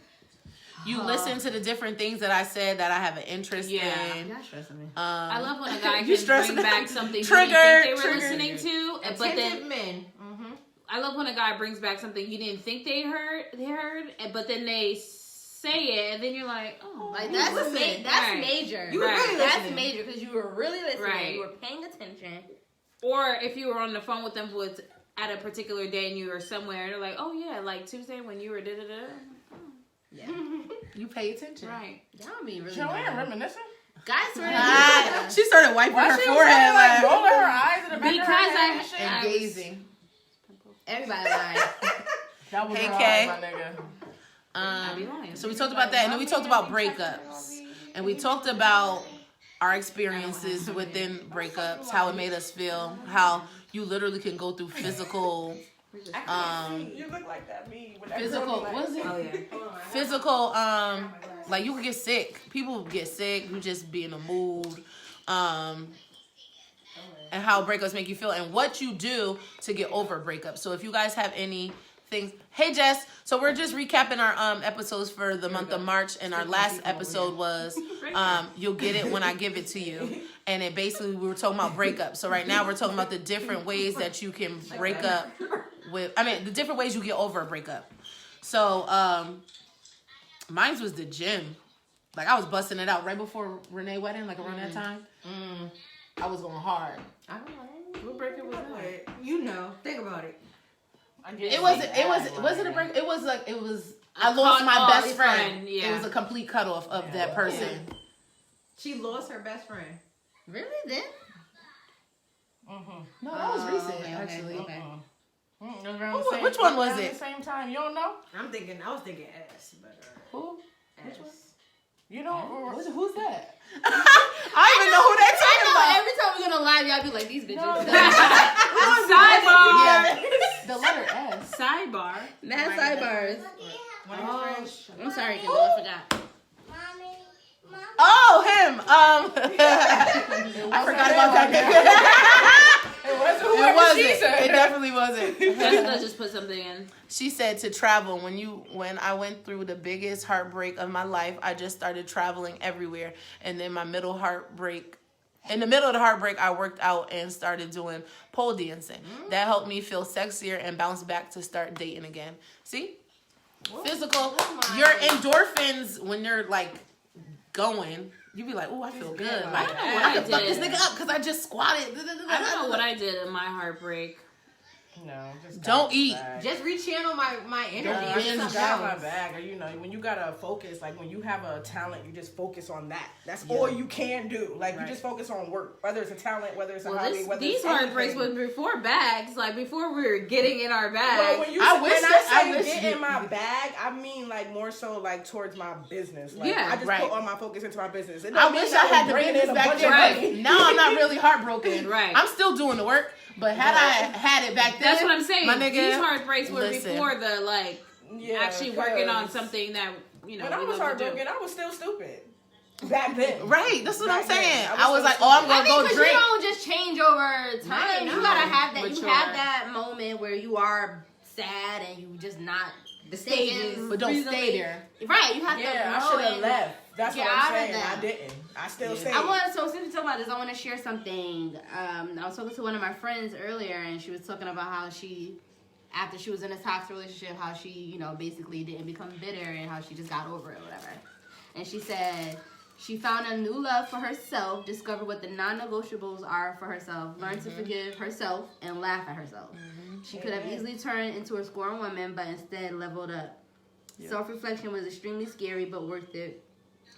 You listen to the different things that I said that I have an interest Yeah. in. Y'all stressing me. I love when a guy You can stressing bring me. back something you Triggered, didn't think they were triggered. listening to, but Attentive then men. I love when a guy brings back something you didn't think they heard, but then they say it, and then you're like, oh, Like you that's listening. that's Right. major. You were Right. really That's listening. major because you were really listening. Right. You were paying attention. Or if you were on the phone with them at a particular day and you were somewhere, and they're like, oh yeah, like Tuesday when you were da da da. Yeah. You pay attention. Right. Y'all be really. Joanne mad. reminiscing? Guys swear to Ah, she started wiping Why her she forehead was like like, rolling her eyes in the back Because of her head and I- shit? and I was- gazing. everybody lied. That was Hey, her Kay. eyes, my nigga. I be lying. So we talked about that, and then we talked about breakups, and we talked about our experiences within breakups, how it made us feel, how you literally can go through physical, I can't see. You look like that me with that physical. curly What is it? Oh yeah. Physical. Like you can get sick. People get sick. You just be in a mood. And how breakups make you feel, and what you do to get over breakups. So if you guys have any things, hey Jess. So we're just recapping our episodes for the month of March, and our last episode was you'll get it when I give it to you, and it basically we were talking about breakups. So right now we're talking about the different ways that you can break up with. I mean the different ways you get over a breakup. So mine was the gym. Like I was busting it out right before Renee wedding, like around that time. I was going hard. I don't know. What breakup was that? You know. Think about it. It wasn't a break. It was like it was. I A lost my cut-off best friend. yeah. It was a complete cutoff of that person. She lost her best friend. Really? Then? No, that was recent okay, actually. okay. Which one was At it? the same time, you don't know? I was thinking S, but Who? S. You don't. Who's that? I don't even know who that's I talking know about. every time we're gonna live, y'all be like these bitches. Sidebar. Yeah, the letter S. Sidebar. Mad sidebars. One of his friends. I'm sorry, Kendall, I forgot. Oh, him. I forgot about that nigga. It wasn't It whoever wasn't. she said. It definitely wasn't. Jessica just put something in. She said to travel. When I went through the biggest heartbreak of my life, I just started traveling everywhere. And then in the middle of the heartbreak, I worked out and started doing pole dancing. That helped me feel sexier and bounce back to start dating again. See? Physical. Your endorphins when you're like going, You be like, oh, I feel good. Yeah, Like, I know what I I can fuck did. this nigga up because I just squatted. I don't know what I did in my heartbreak. No, just Don't got eat. back. Just rechannel my energy. I into just something got my else. bag, or you know, when you gotta focus, like when you have a talent, you just focus on that. That's all you can do. Like you just focus on work, whether it's a talent, whether it's a hobby, whether These it's heartbreaks anything. was before bags, like before we were getting in our Well, bags. when you I wish when that- I I say wish get you- in my bag, I mean like more so like towards my business. Like, Yeah, I just right. put all my focus into my business. It I don't mean wish I that had was the bringing business in a back bunch then. of Right. money. Now I'm not really heartbroken. Right. I'm still doing the work, but had I had it back then, That's what I'm saying. my nigga, These heartbreaks were listen. before the like Yeah, actually working on 'cause something that you know. When I we was love to do. heartbroken, I was still stupid. Back then. Right, that's what I'm Back then, saying. I was I was so like, oh, I'm stupid. gonna I mean, go because drink. you don't just change over time. No, You gotta have that. mature. You have that moment where you are sad and you just not The thinking stages. But don't reasonably- stay there. Right, you have Yeah, to I grow should have and- left. That's get what out I'm of saying. that. I didn't. I still stayed. So since we talk about this, I want to share something. I was talking to one of my friends earlier, and she was talking about how she, after she was in a toxic relationship, how she, you know, basically didn't become bitter and how she just got over it or whatever. And she said she found a new love for herself, discovered what the non-negotiables are for herself, learned to forgive herself, and laugh at herself. She could have easily turned into a scorned woman, but instead leveled up. Self-reflection was extremely scary, but worth it.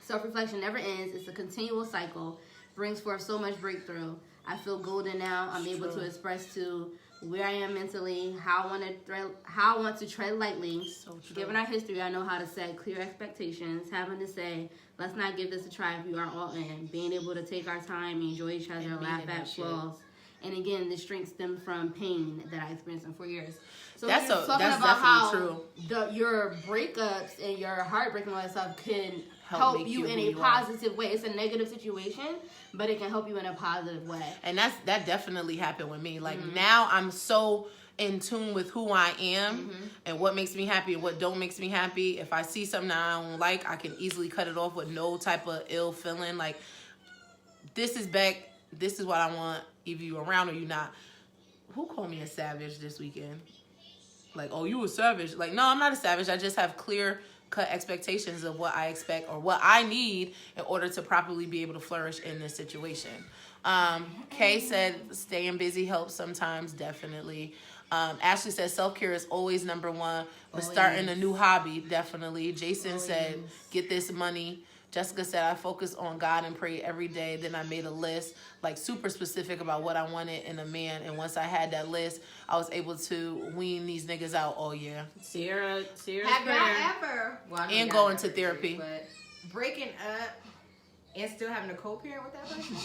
Self-reflection never ends. It's a continual cycle. Brings forth so much breakthrough. I feel golden now. I'm able to express to where I am mentally, how I want to tread lightly. So true. Given our history, I know how to set clear expectations. Having to say, let's not give this a try if you are all in. Being able to take our time, enjoy each other, And laugh meaning at that shit. flaws. And again, this strength stemmed from pain that I experienced in 4 years. So That's we were talking that's about how definitely your breakups and your heartbreak and all that stuff can Help help make you you in who a you are. positive way. It's a negative situation, but it can help you in a positive way. And that definitely happened with me. Like Mm-hmm. now I'm so in tune with who I am Mm-hmm. and what makes me happy and what don't makes me happy. If I see something that I don't like, I can easily cut it off with no type of ill feeling. Like, this is back. This is what I want. Either you around or you not. Who called me a savage this weekend? Like, oh, you a savage. Like, no, I'm not a savage. I just have clear cut expectations of what I expect or what I need in order to properly be able to flourish in this situation. Kay said staying busy helps sometimes, definitely. Ashley said self-care is always number one, but starting a new hobby, definitely. Jason said get this money. Jessica said I focus on God and pray every day. Then I made a list, like super specific about what I wanted in a man. And once I had that list, I was able to wean these niggas out all year. Sierra's Have prayer. y'all ever, well, I know And y'all going never to therapy. did, but breaking up and still having a co-parent with that person?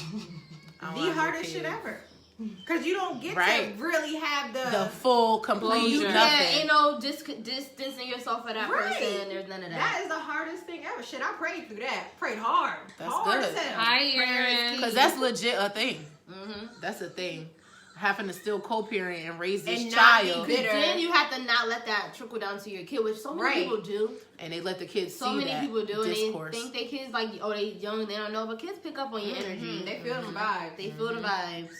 I don't The have no hardest kids. shit ever. Because you don't get Right. to really have The full, complete, Closure. Yeah, nothing. ain't no distancing yourself for that Right. person. There's none of that. That is the hardest thing ever. Shit, I prayed through that. Prayed hard. That's hard good. as hell. Hi, Prayer is Erin. key. Because that's legit a thing. Mm-hmm. That's a thing. Having to still co-parent and raise this And not be child. bitter. Then you have to not let that trickle down to your kid, which so many Right. people do. And they let the kids So see many that people do, discourse. and they think their kids like, oh, they young, they don't know, but kids pick up on your energy. They feel them vibes. They feel the vibes.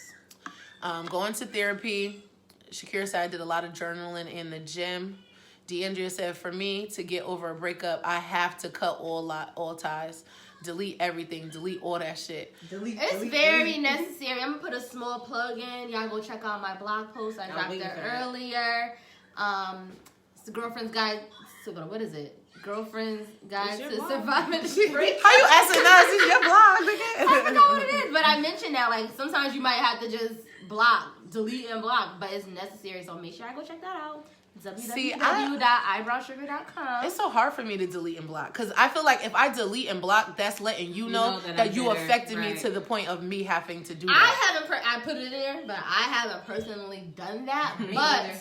Going to therapy. Shakira said I did a lot of journaling in the gym. Deandra said for me to get over a breakup, I have to cut all ties, delete everything, delete all that shit. It's very necessary. I'm gonna put a small plug in. Y'all go check out my blog post. I dropped waiting it for that. earlier. It's the Girlfriend's Guide. What is it? Girlfriend's Guide your to blog. Surviving the Breakup. How you asking us? It's your blog, nigga. I forgot what it is, but I mentioned that like sometimes you might have to just delete and block, but it's necessary. So make sure I go check that out. See, www.eyebrowsugar.com. It's so hard for me to delete and block because I feel like if I delete and block, that's letting you know know that that I'm you bitter, affected me right. to the point of me having to do I that. haven't. I put it in there, but I haven't personally done that. Me But neither.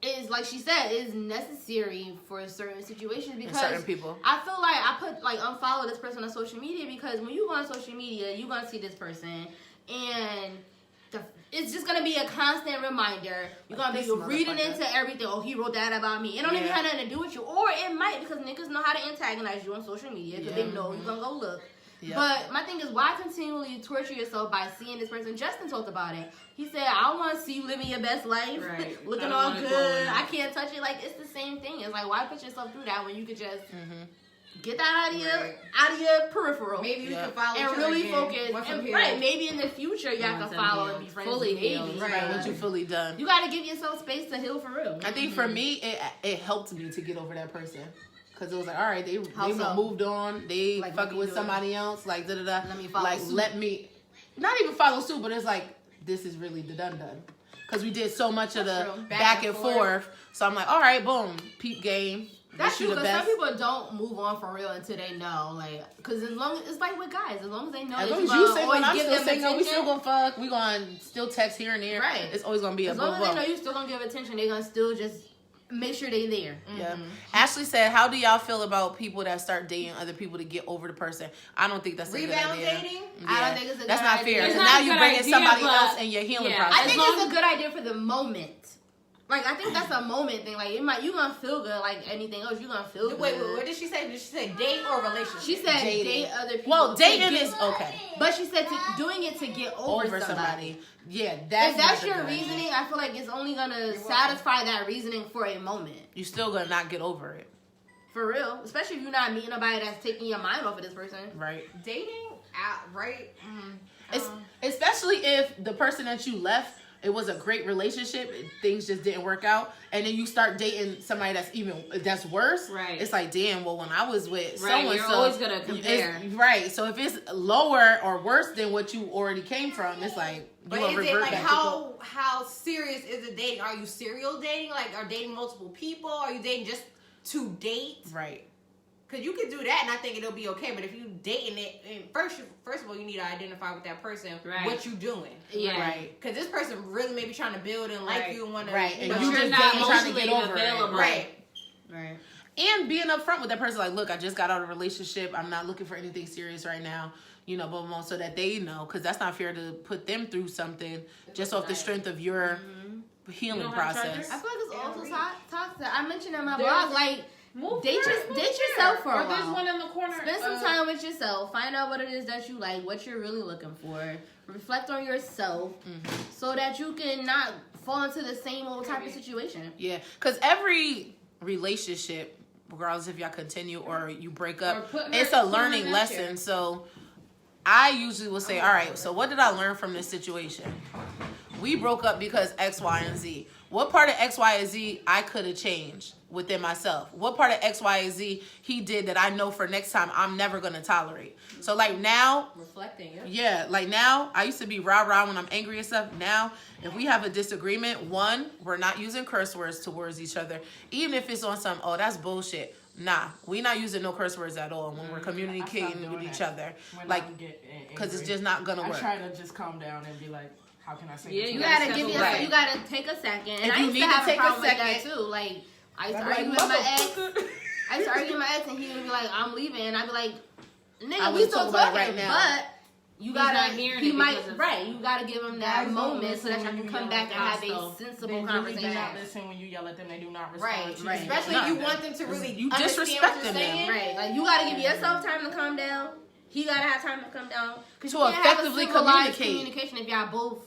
it's like she said, it's necessary for certain situations And because certain people. I feel like I put like unfollow this person on social media because when you go on social media, you're gonna see this person and. It's just gonna be a constant reminder. You're gonna be This reading motherfucker. into everything. Oh, he wrote that about me. It don't even Yeah. have nothing to do with you, or it might because niggas know how to antagonize you on social media because Yeah. they know you're gonna go look. Yeah. But my thing is, why continually torture yourself by seeing this person? Justin talked about it. He said, "I don't want to see you living your best life, Right. looking I don't all wanna go good. in. I can't touch it." Like it's the same thing. It's like why put yourself through that when you could just Get that out of your peripheral. Maybe you can follow and each other really again. focus. Once And, I'm right, healed. maybe in the future y'all Once can I'm follow healed. and be friends Fully maybe. healed. Right, what you fully done. You gotta give yourself space to heal for real. I think for me, it helped me to get over that person. Because it was like, all right, they How so? moved on. They Like, fucking let me with do somebody else. Like, da-da-da. Let me follow like, suit. let me, not even follow suit, but it's like, this is really the done. Because we did so much of That's the true. back and forth. So I'm like, all right, boom, peep game. That's Wish you true, the because some best. people don't move on for real until they know, like, because as long as it's like with guys, as long as they know, As that long as gonna you single and always I'm give still them single, we still attention. gonna fuck. We gonna still text here and there. Right. It's always gonna be a As long as they know boom. you still gonna give attention, they gonna still just make sure they there. Yeah. Ashley said, how do y'all feel about people that start dating other people to get over the person? I don't think that's a Rebound good idea. dating? I don't think it's a That's good not idea. fair. It's Because not now a you're good bringing idea, somebody but- else in your healing yeah. process. I think As it's long- a good idea for the moment. Like, I think that's a moment thing. Like, you gonna feel good. Like anything else, you gonna feel good. Wait, what did she say? Did she say date or relationship? She said Dating. date other people. Well, to dating get- is okay. But she said doing it to get over somebody. Yeah, that's If that's not your the good. reasoning, I feel like it's only gonna satisfy that reasoning for a moment. You still gonna not get over it, For real. Especially if you're not meeting nobody that's taking your mind off of this person. right? dating out right. Especially if the person that you left, it was a great relationship, things just didn't work out, and then you start dating somebody that's worse. Right. It's like, damn. Well, when I was with Right, someone, you're always gonna compare. Right. So if it's lower or worse than what you already came from, it's like you But gonna is it revert like back. how serious is the dating? Are you serial dating? Like, are dating multiple people? Are you dating just to date? Right. Because you can do that, and I think it'll be okay. But if you dating it, and first of all, you need to identify with that person Right. what you doing. Yeah. Right. Because this person really may be trying to build and like Right. you and want to, Right. You And know, you You're just not dating trying to get emotionally over it. available. right. Right. And being upfront with that person, like, look, I just got out of a relationship. I'm not looking for anything serious right now. You know, blah, blah, blah, so that they know. Because that's not fair to put them through something just off the strength of your healing You don't have process. chargers? I feel like it's also toxic. I mentioned in my There's- blog, like, Move Date here, your- move date here. yourself for a Or there's while. one in the corner. spend some time with yourself. Find out what it is that you like, what you're really looking for. Reflect on yourself so that you can not fall into the same old type of situation. Yeah, because every relationship, regardless if y'all continue or you break Or up, put her- it's a put her in learning that lesson. chair. So I usually will say, all right, so what did I learn from this situation? We broke up because X, Y, and Z. What part of X, Y, and Z I could have changed within myself? What part of X, Y, and Z he did that I know for next time I'm never going to tolerate? So like now, Reflecting, yeah, like now, I used to be rah-rah when I'm angry and stuff. Now, if we have a disagreement, one, we're not using curse words towards each other. Even if it's on some, oh, that's bullshit. Nah, we not using no curse words at all when we're communicating doing with each that. other. When Like, I get because it's angry. just not going to I work. try to just calm down and be like, how can I say Yeah, this? You You gotta gotta give step yourself. away. You gotta take a second. And If I you used need to to have a take a problem with that second- too. Like I used to I'm like, argue with my ex. motherfucker. I used to argue with my ex, and he would be like, "I'm leaving," and I'd be like, I "Nigga, we wouldn't still talk about it talking, right now. but you gotta." not hearing he it might because of- right. You gotta give him that Guys don't moment so that listen y'all when can you come yell back at and have them. a So They sensible really do conversation. not listen when you yell at them. They do not respond Right, to you. right. Especially No. if you want them to really You understand disrespecting what you're them. saying. Right, like you gotta give yourself time to calm down. He gotta have time to come down. Cause To you can't have a effectively civilized communicate. communication if y'all both.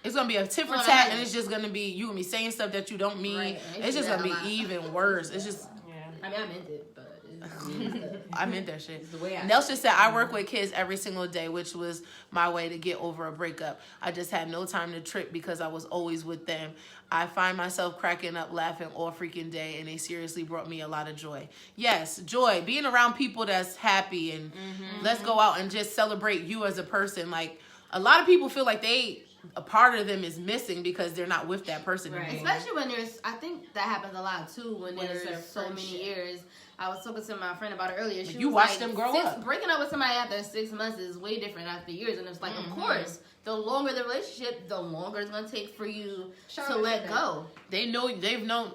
It's going to be a tit for Well, tat, I- and it's just going to be, you going to be saying stuff that you don't mean. Right, and It's just that going to a be lot. even worse. It's just, Yeah. I mean, I meant it, but it's I meant that shit. the way I- Nelson said, I work with kids every single day, which was my way to get over a breakup. I just had no time to trip because I was always with them. I find myself cracking up, laughing all freaking day, and they seriously brought me a lot of joy. Yes, joy. Being around people that's happy, and let's go out and just celebrate you as a person. Like, a lot of people feel like a part of them is missing because they're not with that person Right. anymore. Especially when I think that happens a lot too when When it's there's their so many friendship. years. I was talking to my friend about it earlier. She You was watched like, them grow up. Breaking up with somebody after 6 months is way different after years. And it's like, of course, the longer the relationship, the longer it's going to take for you to let go. They've known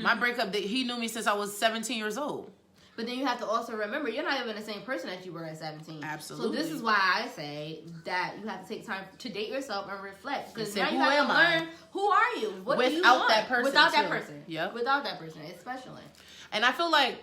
my breakup. He knew me since I was 17 years old. But then you have to also remember, you're not even the same person that you were at 17. Absolutely. So this is why I say that you have to take time to date yourself and reflect. Because say, now you who have am to I? learn, who are you? What do you Without want? that person, Without that too. person. Yep. Without that person, especially. And I feel like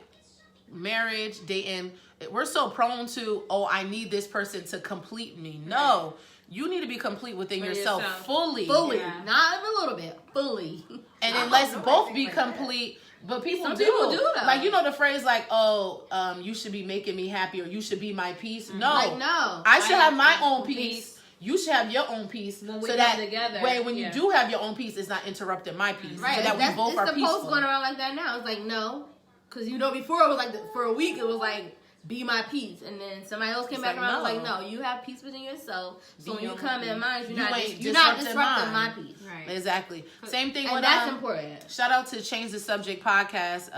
marriage, dating, we're so prone to, oh, I need this person to complete me. No, you need to be complete within For yourself yourself. fully. Fully. Yeah. Not even a little bit. Fully. And then let's both be complete. But people Some do. people do, though. Like, you know the phrase like, oh, you should be making me happy or you should be my peace. No. Like, no. I should have my have own peace. peace. You should have your own peace. Then we so come that together. way when you Yeah. do have your own peace, it's not interrupting my peace. Right. So that we both it's are the peaceful. post going around like that now. It's like, no. Because, you know, before it was like, for a week, it was like, be my peace. And then somebody else came back around and was like, no, you have peace within yourself. So when you come in mine, you're not disrupting my peace. Right. Exactly. Same thing And with that's important. Shout out to Change the Subject podcast.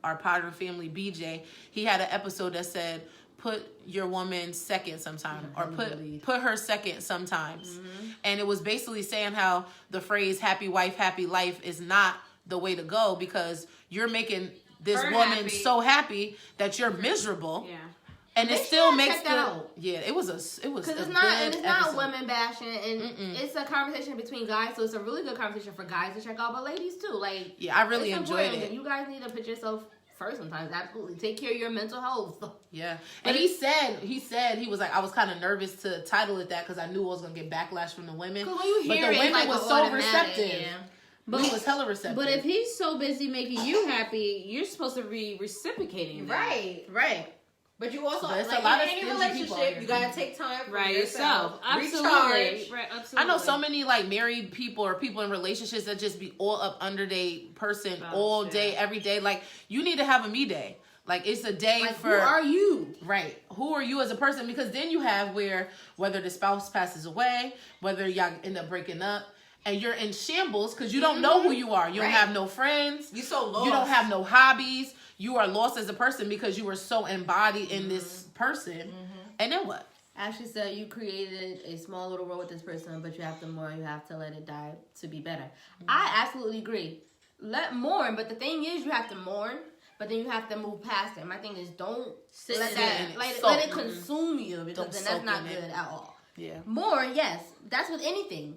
Our Potter family BJ. He had an episode that said, "Put your woman second sometime," or put her second sometimes. Mm-hmm. And it was basically saying how the phrase "happy wife, happy life" is not the way to go because you're making this Her woman happy. so happy that you're miserable. Yeah. And it Make still sure I makes check that out. Yeah, it was Because a it's not, and good it's not episode. women bashing, and it's a conversation between guys, so it's a really good conversation for guys to check out, but ladies too. Like, Yeah, I really it's enjoyed important. it. You guys need to put yourself first sometimes. Absolutely, take care of your mental health. Yeah, and he said he was like, I was kind of nervous to title it that because I knew I was gonna get backlash from the women. Because when you But hear the it, women it's like was an so automatic, receptive. yeah. But he was hella receptive. But if he's so busy making you happy, you're supposed to be reciprocating that. Right. But you also, But it's like, a lot in of any stingy people out relationship, here. you gotta take time for Right, yourself. Absolutely. Recharge. Right, absolutely. I know so many like married people or people in relationships that just be all up under their person all day, every day. Like you need to have a me day. Like it's a day Like, for who are you? Right. Who are you as a person? Because then you have whether the spouse passes away, whether y'all end up breaking up, and you're in shambles because you don't know who you are. You don't have no friends. You so lost. You don't have no hobbies. You are lost as a person because you were so embodied in this person. And then what? Ashley said you created a small little world with this person, but you have to mourn. You have to let it die to be better. I absolutely agree. Mourn, but the thing is, you have to mourn, but then you have to move past it. My thing is, don't let in it. let it consume you because Don't then soak that's not in it. good at all. Yeah. Mourn, yes, that's with anything.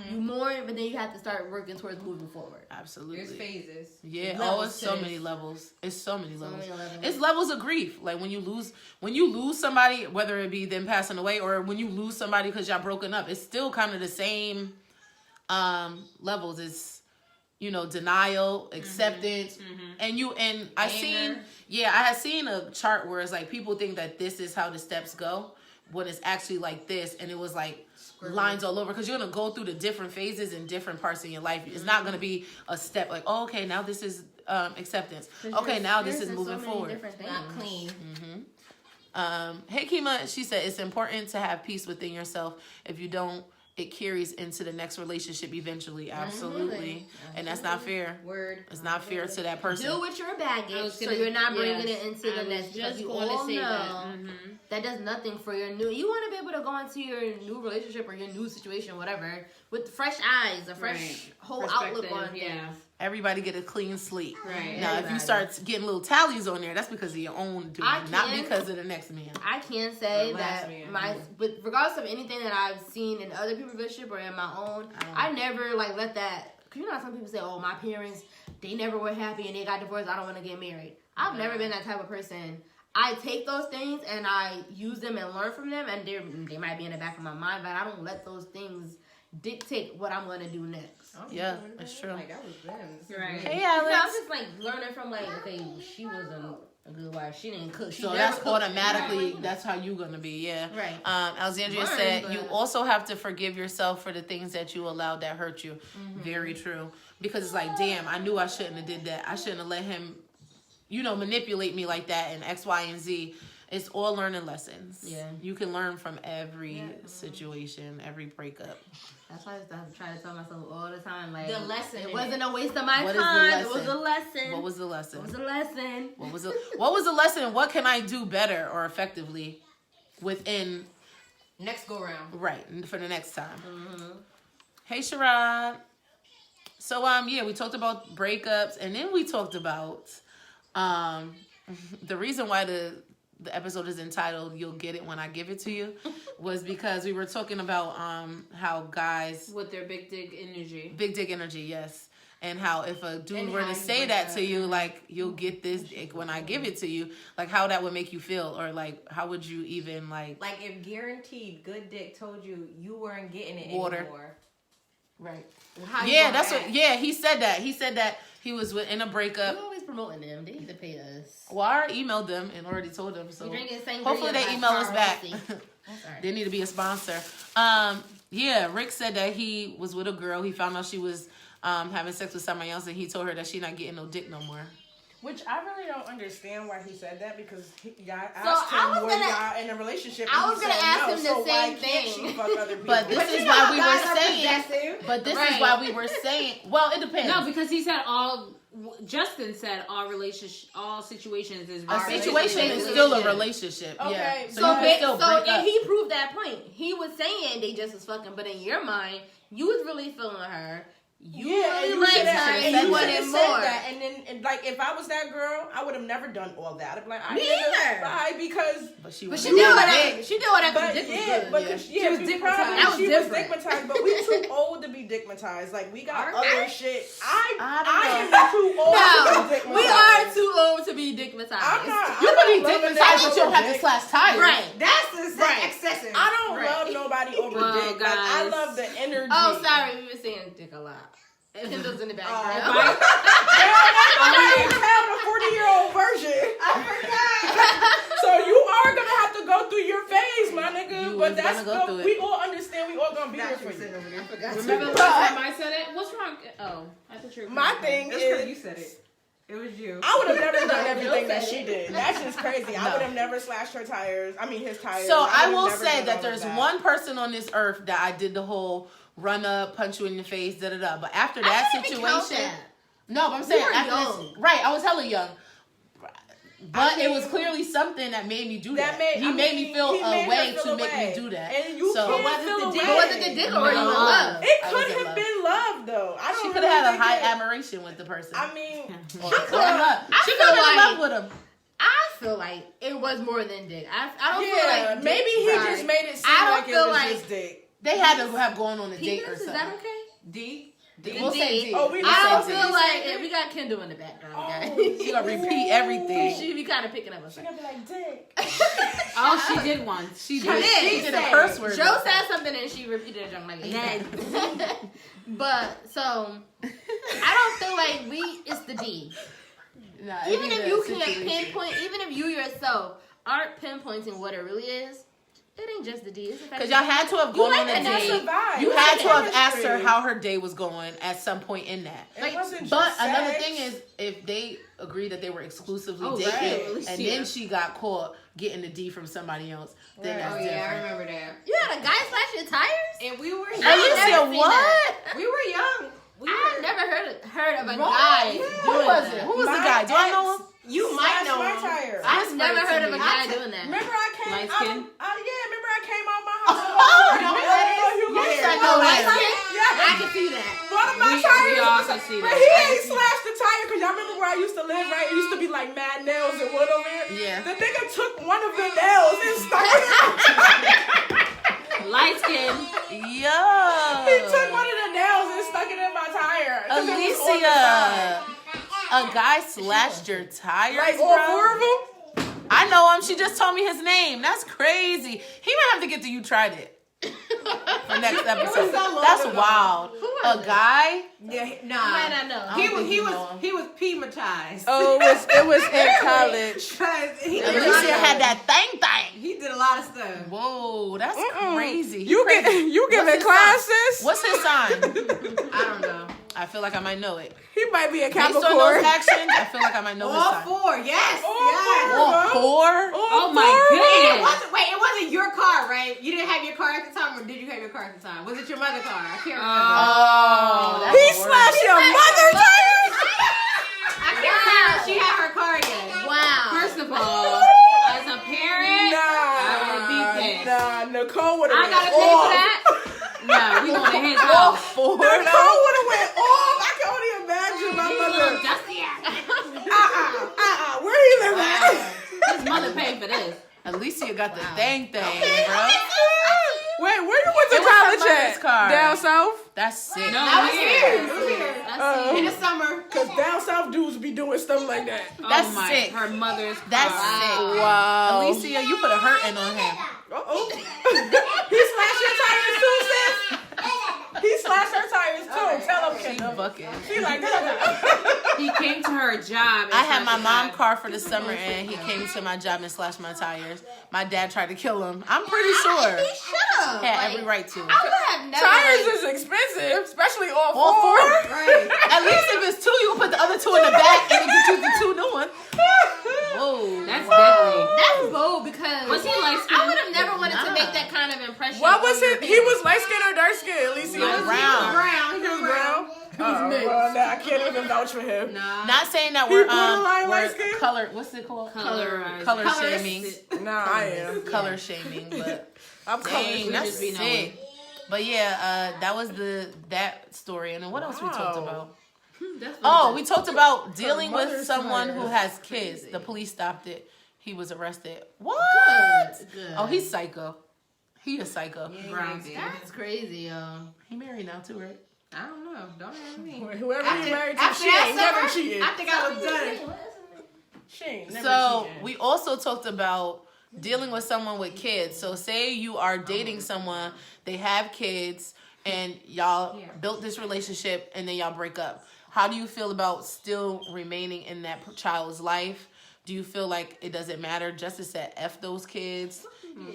You mourn, but then you have to start working towards moving forward. Absolutely. There's phases. Yeah, Levels it's to so this. many levels. It's so many levels. many levels. It's levels of grief. Like when you lose somebody, whether it be them passing away or when you lose somebody because y'all broken up, it's still kind of the same levels. It's denial, acceptance, and I had seen a chart where it's like people think that this is how the steps go when it's actually like this, and it was like lines all over because you're gonna go through the different phases in different parts of your life. It's not gonna be a step like, oh, okay, now this is acceptance. Okay, now this is moving forward. Not clean. Hey Kima, she said it's important to have peace within yourself. If you don't, it carries into the next relationship eventually. Absolutely. And that's not fair. Word. It's not fair to that person. Deal with your baggage so gonna- you're not bringing yes. it into the I was next. Because just you going to all say know that. that does nothing for your new. You want to be able to go into your new relationship or your new situation, whatever, with fresh eyes, a fresh Right. whole outlook Perspective, on yeah. things. Everybody get a clean slate. Right. Now, if you Everybody. start getting little tallies on there, that's because of your own doing, I not can't- because of the next man. I can say Or that last man. but regardless of anything that I've seen in other people's relationship or in my own, I never like let that. Cause you know how some people say, "Oh, my parents, they never were happy and they got divorced. I don't want to get married." I've never been that type of person. I take those things and I use them and learn from them, and they might be in the back of my mind, but I don't let those things dictate what I'm gonna do next. Yeah, that's true. Like, that was them. Right. Hey, You know, I'm Alex. just like learning from like, okay, she was a good wife. She didn't cook. She So never that's cooked. automatically, that's how you gonna be, yeah. Right. Alexandria Learn, said, but- you also have to forgive yourself for the things that you allowed that hurt you. Very true. Because it's like, damn, I knew I shouldn't have did that. I shouldn't have let him, manipulate me like that and X, Y, and Z. It's all learning lessons. Yeah. You can learn from every situation, every breakup. That's why I try to tell myself all the time, like The lesson It in wasn't a waste of my What is the time. It was lesson? a lesson. What was the lesson? It was a lesson. What was the lesson? What can I do better or effectively within Next go round. right for the next time? Hey Sharad. So we talked about breakups and then we talked about the reason why the episode is entitled "You'll Get It When I Give It to You" was because we were talking about how guys With their big dick energy. yes. And how if a dude And were how to you say break that up. to you, like, you'll get this dick when I give it to you, like, how that would make you feel, or like, how would you even like Like, if guaranteed good dick told you you weren't getting it Water. anymore. Right. How you Yeah, gonna that's what. act? Yeah, he said that. He said that he was in a We're breakup. always promoting them. They need to pay us. Well, I already emailed them and already told them. So We drinking sangria hopefully they by email us Carl back. Rossi. I'm sorry. They need to be a sponsor. Yeah, Rick said that he was with a girl. He found out she was having sex with somebody else, and he told her that she not getting no dick no more. Which I really don't understand why he said that, because y'all asked I was him, were gonna- y'all in a relationship? I and was he gonna said ask no, him the so why same can't thing. she fuck other people? But this But is you why know we guys were are saying. possessive. But this Right. is why we were saying. Well, it depends. No, because he said Justin said all situations is a situation is still a relationship. Okay, Yeah. so So, you can still break up. and he proved that point. He was saying they just was fucking, but in your mind, you was really feeling her. You really and liked should've- her, and and you you wanted should've more. said that. And then, like, if I was that girl, I would have never done all that. I'd be like, I Me nigga, either. bye, because. But she But was she doing did it. whatever. She did whatever. But Dick was yeah, good. because She was we dickmatized. probably- That was she different. was dickmatized, but we too old to be dickmatized. Like, we got Are other we? shit. I I am don't too old to No, be dickmatized. we are too old to be dickmatized. I'm not. You I'm could be not loving dickmatized, but niggas you don't over have to dick. slash tires. Right. That's Right. excessive. I don't Right. love nobody over Well, dick. Like, I guys. love the energy. Oh, sorry, we were saying dick a lot. And him was in the background. Right? I have a 40-year-old version. So you are gonna have to go through your phase, my nigga. You but is that's gonna go through it. we all understand. We all gonna be there Not for you sitting you. over there. Forgot Remember the to. last time I said it? What's wrong? Oh, I thought you were. My thing That's because you is, said it. It was you. I would have never done everything that she did. That's just crazy. I No. would have never slashed her tires. I mean, his tires. So I would've will never say done that all there's of that. one person on this earth that I did the whole run up, punch you in the face, da da da. But after that I didn't even count situation, that. no, but I'm saying were after young. this, right? I was hella young. But I it was mean, clearly something that made me do that. That he made me feel he a made her way feel to a make way. me do that. And you So- can't But was it feel the a dick? way. But was it the dick or were you in No. love? It I could was in have love. been love, though. I don't She really could have had a think high it- admiration with the person. I mean, Or in love. She feel could have been in like- love with him. I feel like it was more than dick. I don't feel yeah, like maybe dick he right. just made it seem I don't like it feel was like- just dick. They had to have gone on a date or Penis, is something. that okay? D. We'll say D. D. Oh, we We'll I say don't D. feel like we got Kendall in the background, guys. She gonna repeat everything. She be kind of picking up a She second. gonna be like, dick. Oh, she did once. She She did. did. She did a said- curse word. Joe said something and she repeated it like But so I don't feel like it's the D. Nah, it Even be if the you can't situation. pinpoint, even if you yourself aren't pinpointing what it really is, it ain't just the D. It's the fact Because that y'all had to have You gone like on a that, that's date. a vibe. You It's had a to have asked her chemistry. how her day was going at some point in that. It wasn't But just another sex. thing is, if they agreed that they were exclusively Oh, dating, right. and then she got caught getting the D from somebody else, then Right. that's Oh yeah, I different. remember that. you had a guy slash your tires. And we were I young. Alicia, never seen what? that. We were young. We I've were. never heard of a Wrong. guy Who doing was that. it? Who was the My guy? Do I know him? You might Slashed know my him. tires. I've never heard of a guy I- doing that. Remember I came Light out. skin? Remember I came out my house. Oh, You know who that is? Yes, Yeah. I know Light that. skin? Yeah. I can see that. One of my We tires. also see But that. he ain't slashed the tire because y'all remember where I used to live, right? It used to be like mad nails and wood over here. Yeah. The nigga took one of the nails and stuck it in my tire. Light skin. Yo. He took one of the nails and stuck it in my tire. 'cause it was on the Alicia, side. a guy slashed your tires, Like bro? all four of them? I know him. She just told me his name. That's crazy. He might have to get to You Tried It for next episode. so long That's ago. wild. was A it? guy. Yeah, I might nah. not know. I don't think you know him. He was pematized. Oh, it was in college. Cause he did a lot Alicia of- had that thing. He did a lot of stuff. Whoa, that's crazy. He You crazy. you What's giving his classes? What's his sign? I don't know. I feel like I might know it. He might be a Based on Capricorn. those actions, I feel like I might know his All sign. four, yes, All yes. four. All four? Oh my It goodness. wasn't. Wait, it wasn't your car, right? You didn't have your car at the time, or did you have your car at the time? Was it your mother's car? I can't remember. Oh, that's He worse. slashed your mother tires? I can't remember if she had her car yet. Wow. First of all, as a parent, I would be pissed. Nah, Nicole would have I went gotta pay for off. that. No, we going to his All house. four? Nicole would have went off. I can only imagine my mother. Dusty Where he live at? His mother paid for this. Alicia got the thing, bro. Wait, where you went to It was her college mother's at? car. Down south? That's sick. No, I was here. here. It was here. That's In it. the summer. Cause down south dudes be doing stuff like that. That's Oh my, sick. her mother's That's car. sick. Wow. Alicia, you put a hurting on him. Uh-oh. He slashed your tires too, sis? He slashed her tires fucking. She like, He came to her job. I had my mom car for the summer, and he came to my job and slashed my tires. My dad tried to kill him. I'm pretty sure. He should have. Had every right to. I would have never. tires is expensive, especially all All four. four? Right. At least if it's two, you can put the other two in the back and then you choose the two new ones. Whoa. That's deadly. That's bold because Was he light skinned? I would have never wanted to Nah. make that kind of impression. What was on your it? He was light skinned or dark skinned? At least he Like was brown. Brown. He was brown. Well, nah, I can't even vouch for him. Nah. Not saying that He we're borderline we're light-skinned? color. What's it called? Colorized. Color Colorist. shaming. Nah, I am. Color shaming, but I'm dang, colorist. that's just be sick. knowing. But yeah, that was that story. And then what else we talked Wow. about? That's Oh, we talked about dealing with mother's someone tired. who has kids. The police stopped it. He was arrested. What? Good. Oh, he's psycho. He a psycho. Right. That's crazy, yo. He married now too, right? I don't know. Don't ask me. Whoever he married to, after she that ain't never summer, cheated. I think I was done. She ain't never So cheated. we also talked about dealing with someone with kids. So say you are dating someone, they have kids, and y'all built this relationship, and then y'all break up. How do you feel about still remaining in that child's life? Do you feel like it doesn't matter? Justice said, "F those kids."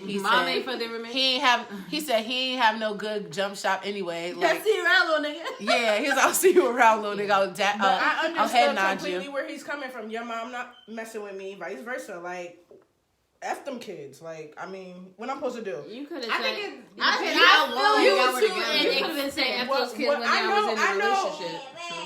He Mom said ain't for the remaining. he said he ain't have no good jump shop anyway. Like, See you around, little nigga. yeah, he's I'll see you around, little nigga. But I I'll head understand nod completely you. where he's coming from. Your mom not messing with me, vice versa. Like, F them kids. Like, I mean, what I'm supposed to do? You could have I said. think it I depends feel how long you y'all were too, together. and You it could have been saying F What- those kids what- when I y'all was in know- a I know. relationship.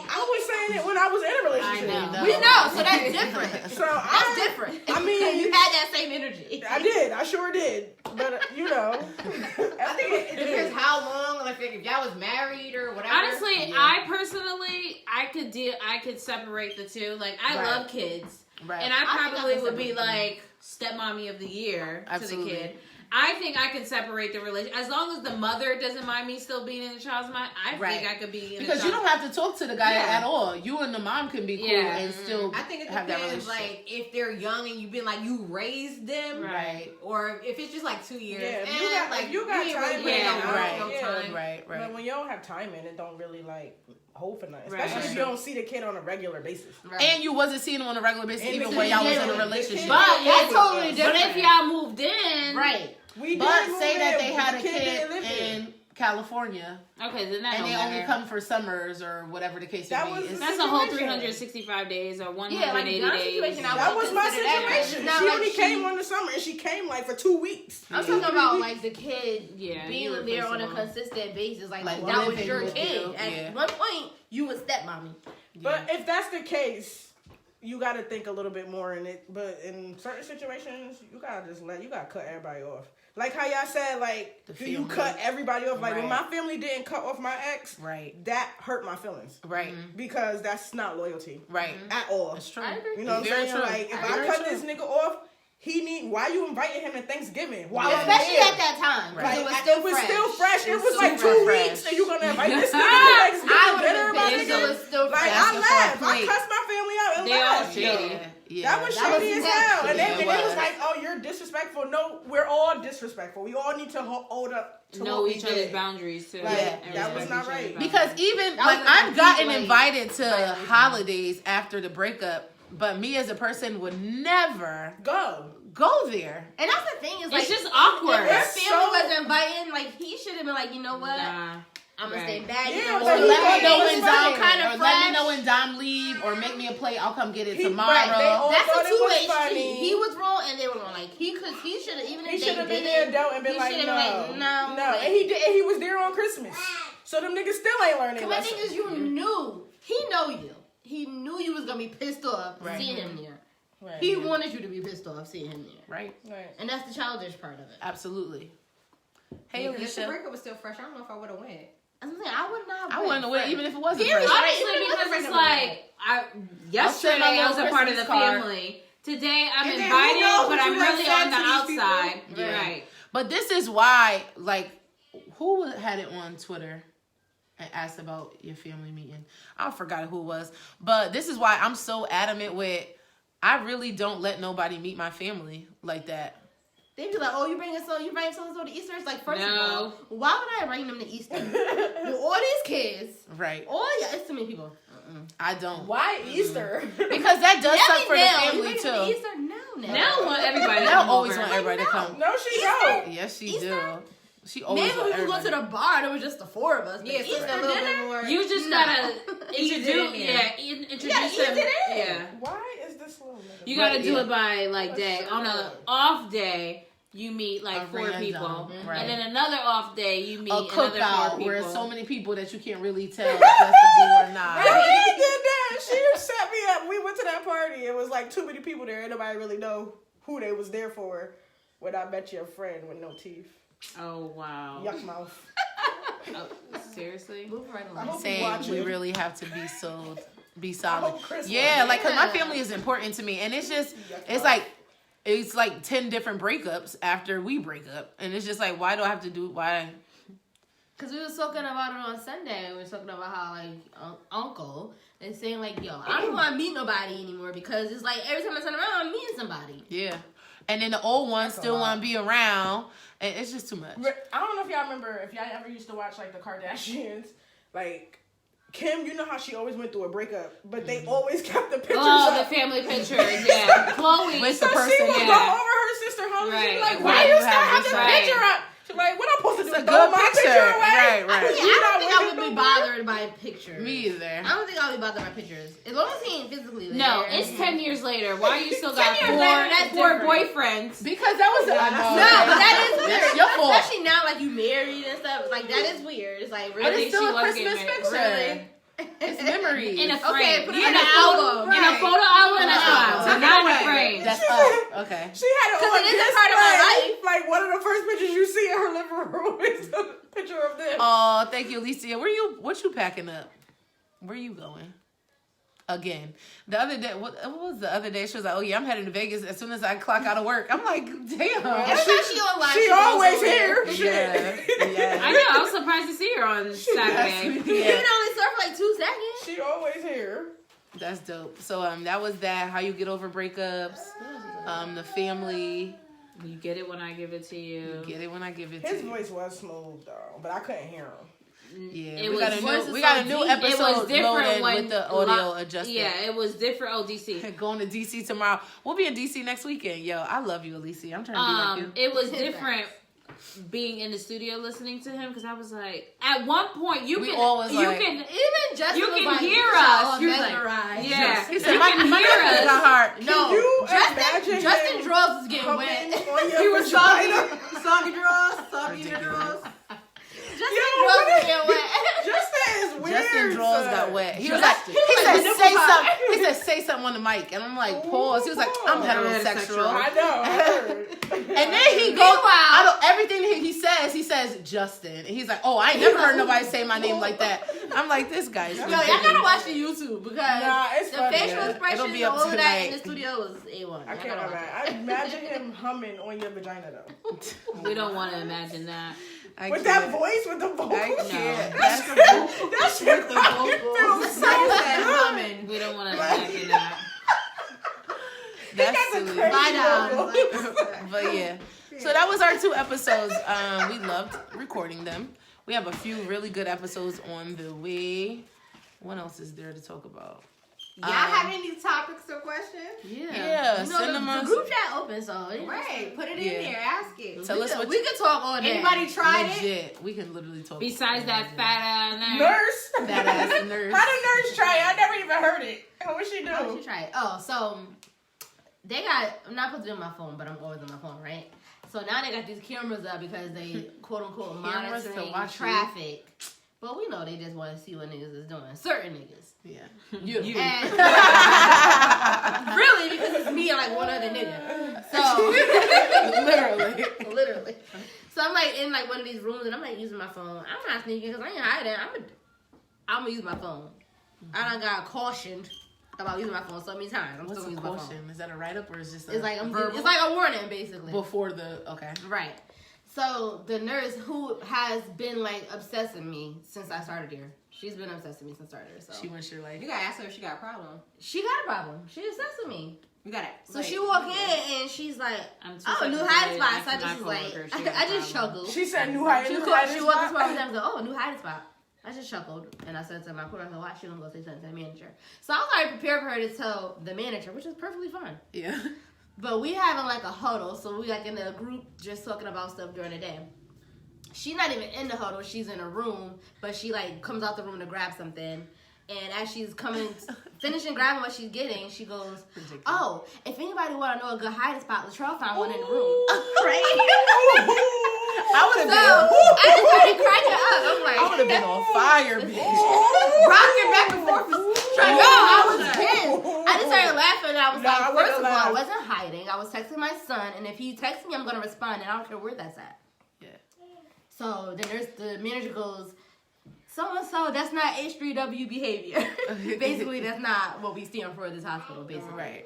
I was saying it when I was in a relationship. I know. We know, so that's different. So That's different. I mean, you had that same energy. I did. I sure did. But you know, I think it depends how long. Like if y'all was married or whatever. Honestly, I personally, I could separate the two. Like, I Right. love kids. Right. And I think I probably can would be separate them. like stepmommy of the year Absolutely. to the kid. I think I can separate the relationship as long as the mother doesn't mind me still being in the child's mind. I Right. think I could be in Because the you child. don't have to talk to the guy Yeah. at all. You and the mom can be cool Yeah. and still I think it have that depends. relationship. Like if they're young and you've been like you raised them, Right. or if it's just like 2 years. yeah. If eh, you got, like if you got ain't time, really putting yeah, no work, right, no yeah. time. Right, But right. when you don't have time in it, don't really like hold for nothing. Right. Especially if you don't see the kid on a regular basis. Right. And you wasn't seeing him on a regular basis And even the when y'all was kid- in a the relationship. kid- But that's Yeah. totally But different. if y'all moved in, Right. We But did say move that in, they but had the a kid kid didn't live there. in California okay, then that and don't they only matter. come for summers or whatever the case That may be. was- It's- That's a whole situation. 365 days or Yeah, 180 like, my days. situation, I That would was my consider that situation. right. She Not only like came on the summer, and she came like for 2 weeks. I'm talking about like the kid Yeah, you were being there on a flexible. consistent basis. Like Like, that was living your with kid. you, At yeah. one point, you was stepmommy. But if that's the case, you got to think a little bit more in it. But in certain situations, you gotta cut everybody off. Like how y'all said, like The do you family. cut everybody off? Like when Right. my family didn't cut off my ex, Right. that hurt my feelings Right. because that's not loyalty Right. at all. That's true. I agree. You know what I'm Very saying? true. Like if Very I cut true. this nigga off, why you inviting him to Thanksgiving? Why Yeah. I'm Especially there? at that time. 'cause Right. It was Like, still it was fresh. still fresh. It was It's like super 2 fresh. weeks, and you gonna invite this nigga to I Thanksgiving would dinner? have My been pissed. It nigga? was still Like fresh. I Asking for a laughed. I plate. cussed my family out and They all laughed. shady. Yeah. That was That shady was as hell. And Yeah, they it was was. like, "Oh, you're disrespectful." No, we're all disrespectful. We all need to hold up to Know what we each other's did. boundaries too. Like, Yeah. that was Respect not each other's right. boundaries. Because even That like was a I've gotten complete, invited to violation. holidays after the breakup, but me as a person would never Go. go there. And that's the thing is like It's just awkward. If your It's family so- was inviting, like he should have been like, you know what? Nah. I'm gonna Right. stay back. Yeah, you know, but Or he let thought me know it when was Dom funny. kind of or fresh. let me know when Dom leave or make me a plate. I'll come get it He- tomorrow. right, they all- That's thought a it was two-way funny. street. He was wrong and they were wrong. Like he should have even He if should they have been did there, it, though, and been he like, should no, have been like, no. And he did. And he was there on Christmas, so them niggas still ain't learning. Cause my thing is, you knew he know you. He knew you was gonna be pissed off Right. seeing him there. Right. He wanted you to be pissed off seeing him there, Right. Right. and that's the childish part of it. Absolutely. Hey, If the Alicia. breakup was still fresh, I don't know if I would have went. I'm saying I would not. I wouldn't have went even if it wasn't Period. fresh. Honestly, Even if because it's it's a like yesterday my I was little a part of the Christmas card. family. Today I'm And then who invited, knows but what I'm you have really said on the to these people? outside. Yeah. Right. But this is why, like, who had it on Twitter and asked about your family meeting? I forgot who it was. But this is why I'm so adamant with, I really don't let nobody meet my family like that. They be like, oh, you bring so and so to Easter? It's like, first of No. all, why would I bring them to Easter? With all these kids, Right. it's too many people. I don't. Why Easter? Because that does suck for the You family bring them to too. Easter? No. Now want everybody to They'll come always over. want everybody to come. No, she don't. Yes, she Easter? do. She always Maybe want we could go everybody. to the bar and it was just the four of us. But Yeah, so Easter a little bit dinner? more. You just No. gotta Ease it in introduce, there. introduce ease them. it in. Yeah, Why is this slow? nigga? you gotta Right, do yeah. it by like day. That's On so a good. off day, you meet like A 4 random, people, right. and then another off day, you meet A another cookout 4 people. where it's so many people that you can't really tell if that's the boo or not. She did that. She set me up. We went to that party. It was like too many people there. And nobody really know who they was there for. When I met your friend with no teeth. Oh wow! Yuck mouth. Oh, seriously? Move right I along. hope you Saying watch we it. really have to be I solid. hope Chris Yeah, watches like cause my Yeah. family is important to me, and it's just Yuck mouth. it's like 10 different breakups after we break up, and it's just like why do I have to do why? Because we was talking about it on Sunday. We were talking about how, like, uncle is saying, like, yo, I don't want to meet nobody anymore because it's like every time I turn around, I'm meeting somebody. Yeah, and then the old ones That's a still lot. want to be around, and it's just too much. I don't know if y'all remember, if y'all ever used to watch like the Kardashians, like Kim, you know how she always went through a breakup, but they always kept the pictures Oh, up. the family picture. Yeah, Chloe. With So the she person, would yeah. go over her sister home and she'd be Right. like, Why why do you you still have have this this up? picture up? She's like, what I'm supposed to do? It's a Throw good my picture. picture away? Right, right. I You don't not think I with would it be no more? bothered by pictures. Me either. I don't think I'll be bothered by pictures. As long as he ain't physically there. No, it's 10 years later. Why you still got 10 years later, that's four different. boyfriends? Because that was No, but that is weird. It's your fault. Especially now, like, you married and stuff. Like, that is weird. It's like, But really? it's still she a was Christmas getting picture. Really? It's memories. In a frame. Okay, put it in in a an photo. album. In a Right. photo album, Put it that's in an fine. album. So not in a Right. frame. That's up. Okay. She had it 'Cause on it is a display. part of my life. Like one of the first pictures you see in her living room is a picture of them. Oh, thank you, Alicia. What you packing up? Where you going? Again. The other day, what was the other day? She was like, oh yeah, I'm heading to Vegas as soon as I clock out of work. I'm like, damn. Every time she online, She goes always over there. here. Yeah. I Yeah. know. I was surprised to see her on Saturday. You can only surf for like 2 seconds. She always here. That's dope. So that was that. How you get over breakups. The family. You get it when I give it to you. Get it when I give it to His you. voice was smooth though, but I couldn't hear him. Yeah, It we was- got a voice new, is we got so a new deep. episode It was different loaded when with the audio adjusted. Yeah, it was different. ODC. Going to DC tomorrow. We'll be in DC next weekend. Yo, I love you, Alicia. I'm trying to be like you. It was different being in the studio listening to him because I was like, at one point you We can all was you like- can Even Justin You was can like, hear "Y'all us." He was like, mesmerized." yeah. He said, my neck is not hard. No, you imagine Justin him Draws was getting coming wet. on your He was vagina? soggy draws, soggy in the draws. Justin Yo, Draws what was is- getting wet. Justin is weird. Justin Draws son. got wet. He was Justin- like, he was said, like, say nipple something. He said, say something on the mic. And I'm like, pause. He was like, I'm heterosexual. I know. I heard. And then he goes, out of everything he says Justin. And he's like, oh, I ain't never heard nobody say my name like that. I'm like, this guy's Yo, y'all gotta watch the YouTube because Nah, it's the funny. facial Yeah. expressions It'll be and up all of that in tonight. the studio was A1. I can't imagine. I imagine him humming on your vagina though. We don't want to imagine that. I With can't. that voice, with the vocals. I can't. That shit With the fucking vocals. feels so That good. humming. We don't want to imagine that. That's That's a silly. crazy Lie down. vocal. But yeah. So that was our 2 episodes. We loved recording them. We have a few really good episodes on the way. What else is there to talk about? Y'all have any topics or questions? Yeah, You know, send the, them the us. group chat open, so Right, put it Yeah. in there. Ask it. Tell us what we could talk all day. Anybody tried it? legit. We can literally talk. Besides that fat ass nurse. Nurse. That ass nurse. How did nurse try it? I never even heard it. What she How would do? you try it? Oh, so they got. I'm not supposed to do it on my phone, but I'm always on my phone, right? So now they got these cameras up because they quote unquote Cameras to monitoring watch you. traffic. But we know they just want to see what niggas is doing. Certain niggas. Yeah. You. And really, because it's me and like one other nigga. So literally. So I'm like in like one of these rooms and I'm like using my phone. I'm not sneaking because I ain't hiding. I'm gonna use my phone. I done got cautioned about using my phone so many times. I'm What's still the using my phone. caution? Is that a write up or is just It's like verbal? it's like a warning basically. Before the okay. Right. So the nurse who has been like obsessing me since I started here. She's been obsessing me since I started here. So She wants your life. You gotta ask her if she got a problem. she got a problem. She obsessed with me. You got it. So she walk in and she's like, I'm too "Oh, new fucking hiding tired spot." So I to just ask was my like, coworker. She got I just a problem. chuckled. She said new hiding She spot. walked this one times. I was like, "Oh, new hiding spot." I just chuckled and I said to my coworker, "Why she gonna go say something to the manager?" So I was already prepared for her to tell the manager, which is perfectly fine. Yeah. But we having like a huddle, so we like in a group just talking about stuff during the day. She's not even in the huddle; she's in a room, but she like comes out the room to grab something. And as she's finishing grabbing what she's getting, she goes, "Oh, if anybody want to know a good hiding spot, Latrell found one in the room." Right? I would have So been. I just started cracking up. I'm like, I would have been on fire, bitch. Rocking back and forth. Yo, I was pissed. I just started laughing and I was Nah, I like, wouldn't first of all, I laugh. wasn't hiding. I was texting my son, and if he texts me, I'm gonna respond, and I don't care where that's at. Yeah. So then the manager goes, "So and so, that's not H3W behavior." Basically, that's not what we stand for at this hospital. Basically, Right.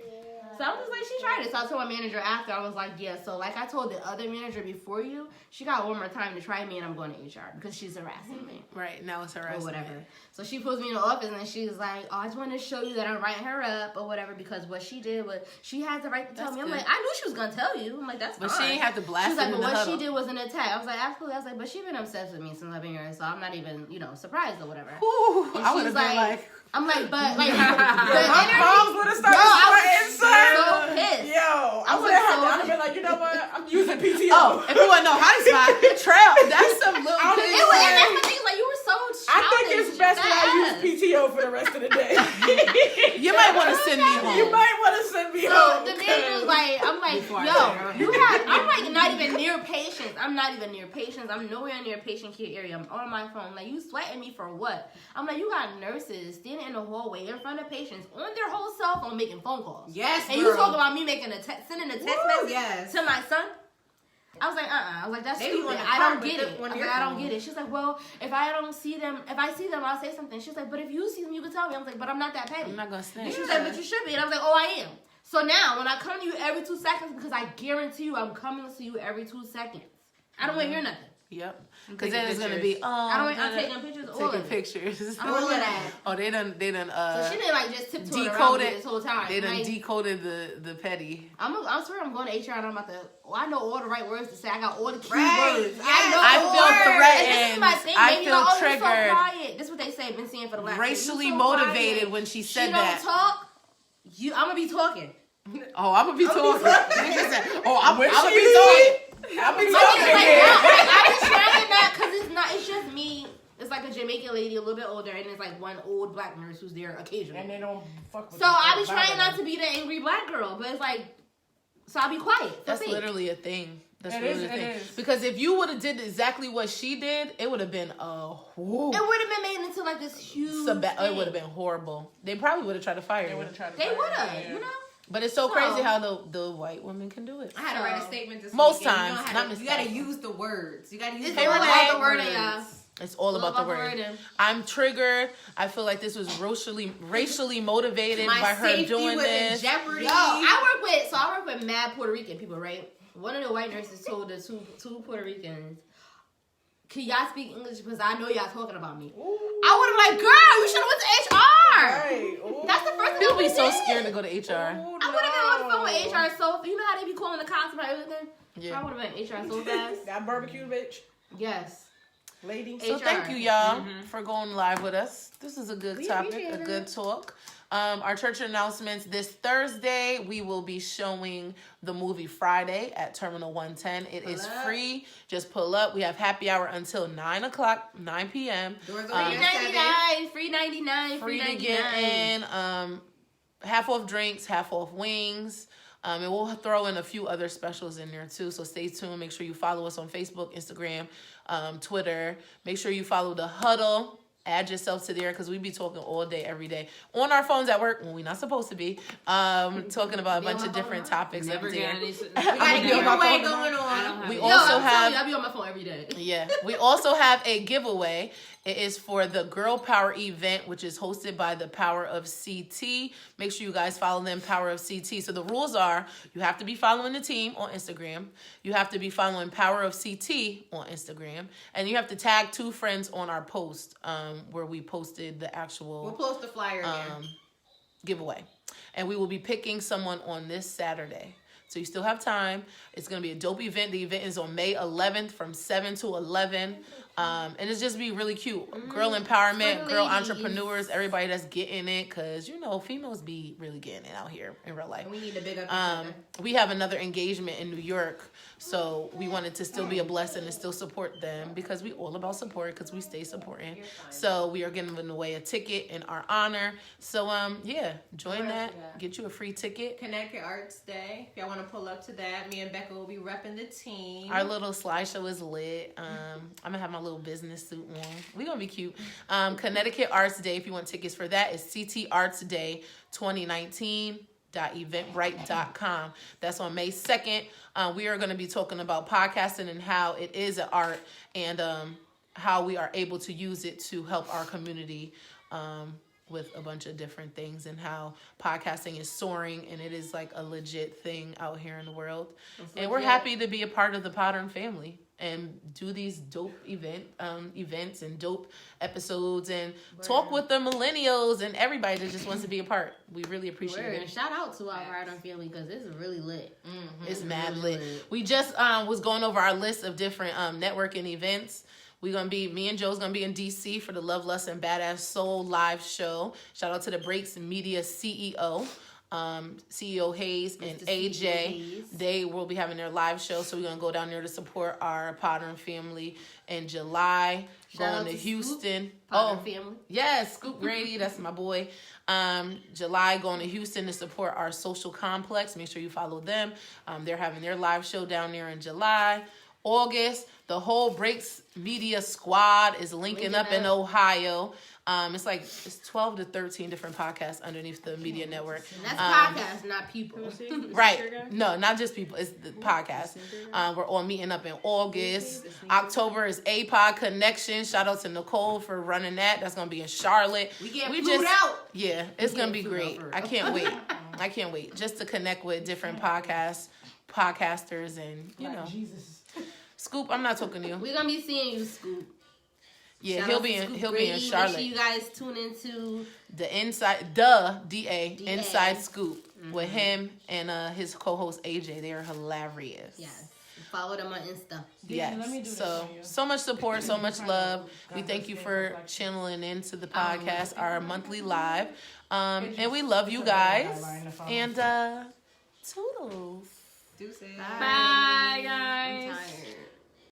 So I was just like, she tried it. So I told my manager after, I was like, yeah. So like I told the other manager before you, she got one more time to try me, and I'm going to HR because she's harassing me. Right. Now it's Or harassment. whatever. So she pulls me in the office and she's like, "Oh, I just want to show you that I'm writing her up or whatever because what she did was she has the right to tell That's me." I'm good. like, I knew she was gonna tell you. I'm like, that's But fine. she ain't have to blast She was like, him "But in the what huddle. she did was an attack." I was like, absolutely. I was like, "But she been obsessed with me since I've been here, so I'm not even, surprised or whatever." Ooh, And I would she's have been like, I'm like, but like, My the palms would have Yo, started I sweating, was son. so pissed. Yo, I was would like, have so I'd have been like, you know what? I'm using PTO. oh, if you want to know how to spot trail, that's some little I kid was- It was, and shit. that's the thing. Like, you were so I think it's childish, best that I fast. use PTO for the rest of the day. You might want to send me home. You might want to send me So home. the manager was like, I'm like, Before I yo, say her. you have, I'm like not even near patients. I'm not even near patients. I'm nowhere near patient care area. I'm on my phone. Like, you sweating me for what? I'm like, you got nurses standing in the hallway in front of patients on their whole cell phone making phone calls. Yes, And girl. you talk about me making sending a text message yes. to my son? I was like, I was like, that's They be stupid. on the I car don't with get the- it. I on was their like, I don't phone. get it. She's like, well, if I see them, I'll say something. She's like, but if you see them, you can tell me. I was like, but I'm not that petty. I'm not going to snitch. She was like, but you should be. And I was like, oh, I am. So now, when I come to you every 2 seconds, because I guarantee you I'm coming to you every 2 seconds. I don't want to hear nothing. Yep. Because taking then it's going to pictures. be, I'm taking pictures all taking of it. pictures. I'm all of that. Oh, they done, So she didn't like just tiptoe around decoded- me this whole time. they done Like, decoded the petty. I swear I'm going to HR and I'm about to. I know all the right words to say. I got all the key Right. words. Yes. I know I the feel words. threatened. And this is my thing. I Maybe feel like, oh, triggered. You're so quiet. This is what they say. Been saying for the last. Racially You're so motivated quiet. when she She said don't that. talk. I'm gonna be talking. Oh, I'm going to be talking. Nigga said, oh, I'm When going to she be talking. I'll be I talking mean, like, again. I'm just trying not because it's not. It's just me. It's like a Jamaican lady, a little bit older, and it's like one old black nurse who's there occasionally. And they don't fuck with So you. I be trying not to be the angry black girl, but it's like, so I'll be quiet. For That's me. literally a thing. That's It literally is, a thing. it is. Because if you would have did exactly what she did, it would have been whoo. It would have been made into like this huge. It would thing. have been horrible. They probably would have tried to fire They you. would have tried to. They fire would have, her. you know. But it's so So- crazy how the white women can do it. I had to write a So, statement this most weekend. times, you know how not to, you gotta Miss use the words. You gotta use It's the all Renee. about the words. wording, y'all. It's all about the word. wording. I'm triggered. I feel like this was racially motivated My by her safety doing was in this. jeopardy. Yo, I work with mad Puerto Rican people, right? One of the white nurses told the two Puerto Ricans, "Can y'all speak English? Because I know y'all talking about me." Ooh. I would have like, girl, you should have went to HR. Right. Ooh. That's the first thing People we be so did. scared to go to HR. Ooh, I would have been on the phone with no. HR so you know how they be calling the cops about everything? I Yeah. would have been HR so fast. That barbecue bitch, Yes. lady. So HR. thank you, y'all, for going live with us. This is a good We topic, appreciate a it. good talk. Our church announcements this Thursday. We will be showing the movie Friday at Terminal 110. It is Pull up. free. Just pull up. We have happy hour until 9 p.m. Doors Free open at 7. 99, free 99, Free free to get 99. in. Half off drinks, half off wings. And we'll throw in a few other specials in there too. So stay tuned. Make sure you follow us on Facebook, Instagram, Twitter. Make sure you follow the Huddle. Add yourself to there because we be talking all day, every day on our phones at work when we're not supposed to be. Talking about a bunch of different topics. Never every got day. any. We got a be on my giveaway phone. going I don't on. have We it. Yo, also I'm telling have. you, I be on my phone every day. Yeah, we also have a giveaway. It is for the Girl Power event, which is hosted by the Power of CT. Make sure you guys follow them, Power of CT. So the rules are you have to be following the team on Instagram. You have to be following Power of CT on Instagram. And you have to tag 2 friends on our post where we posted the We'll actual post the flyer in there. giveaway. And we will be picking someone on this Saturday. So you still have time. It's going to be a dope event. The event is on May 11th from 7 to 11. And it's just be really cute. Girl empowerment, girl entrepreneurs, everybody that's getting it. Because, you know, females be really getting it out here in real life. And we need to big up each other. We have another engagement in New York. So we wanted to still be a blessing and still support them. Because we all about support. Because we stay supporting. So we are giving away a ticket in our honor. So, yeah, join that. Get you a free ticket. Connecticut Arts Day. If y'all want to pull up to that, me and Becca will be repping the team. Our little slideshow is lit. I'm gonna have my little business suit on. We're gonna be cute. Connecticut Arts Day, if you want tickets for that, is CT Arts Day 2019.eventbrite.com. That's on May 2nd. We are gonna be talking about podcasting and how it is an art and how we are able to use it to help our community with a bunch of different things and how podcasting is soaring and it is like a legit thing out here in the world. And we're happy to be a part of the Podern family and do these dope events and dope episodes and talk with the millennials and everybody that just wants to be a part. We really appreciate it. And shout out to our Podern family because it's really lit. It's mad lit. We just was going over our list of different networking events. Me and Joe's gonna be in DC for the Love, Lust, and Badass Soul live show. Shout out to the Breaks Media CEO, CEO Hayes and AJ. They will be having their live show, so we're gonna go down there to support our Podern family in July. Going to Houston. Podern family. Yes, Scoop Grady, that's my boy. July, going to Houston to support our social complex. Make sure you follow them. They're having their live show down there in July. August, the whole Breaks Media squad is linking up in Ohio. It's 12 to 13 different podcasts underneath the media network. And that's podcasts, not people. Right. No, not just people. It's the podcast. We're all meeting up in August. October is APOD Connection. Shout out to Nicole for running that. That's going to be in Charlotte. We get flued out. Yeah, it's going to be great. I can't wait. I can't wait just to connect with different podcasters and, you know. Jesus. Scoop, I'm not talking to you. We're gonna be seeing you, Scoop. Yeah, Shout he'll be in Charlotte. Make sure you guys tune into the Inside Scoop with him and his co-host AJ. They are hilarious. Yes. Follow them on Insta. Yes. So much support, so much love. We thank you for channeling into the podcast, our monthly live. And we love you guys. And toodles. Deuces. Bye, guys. I'm tired.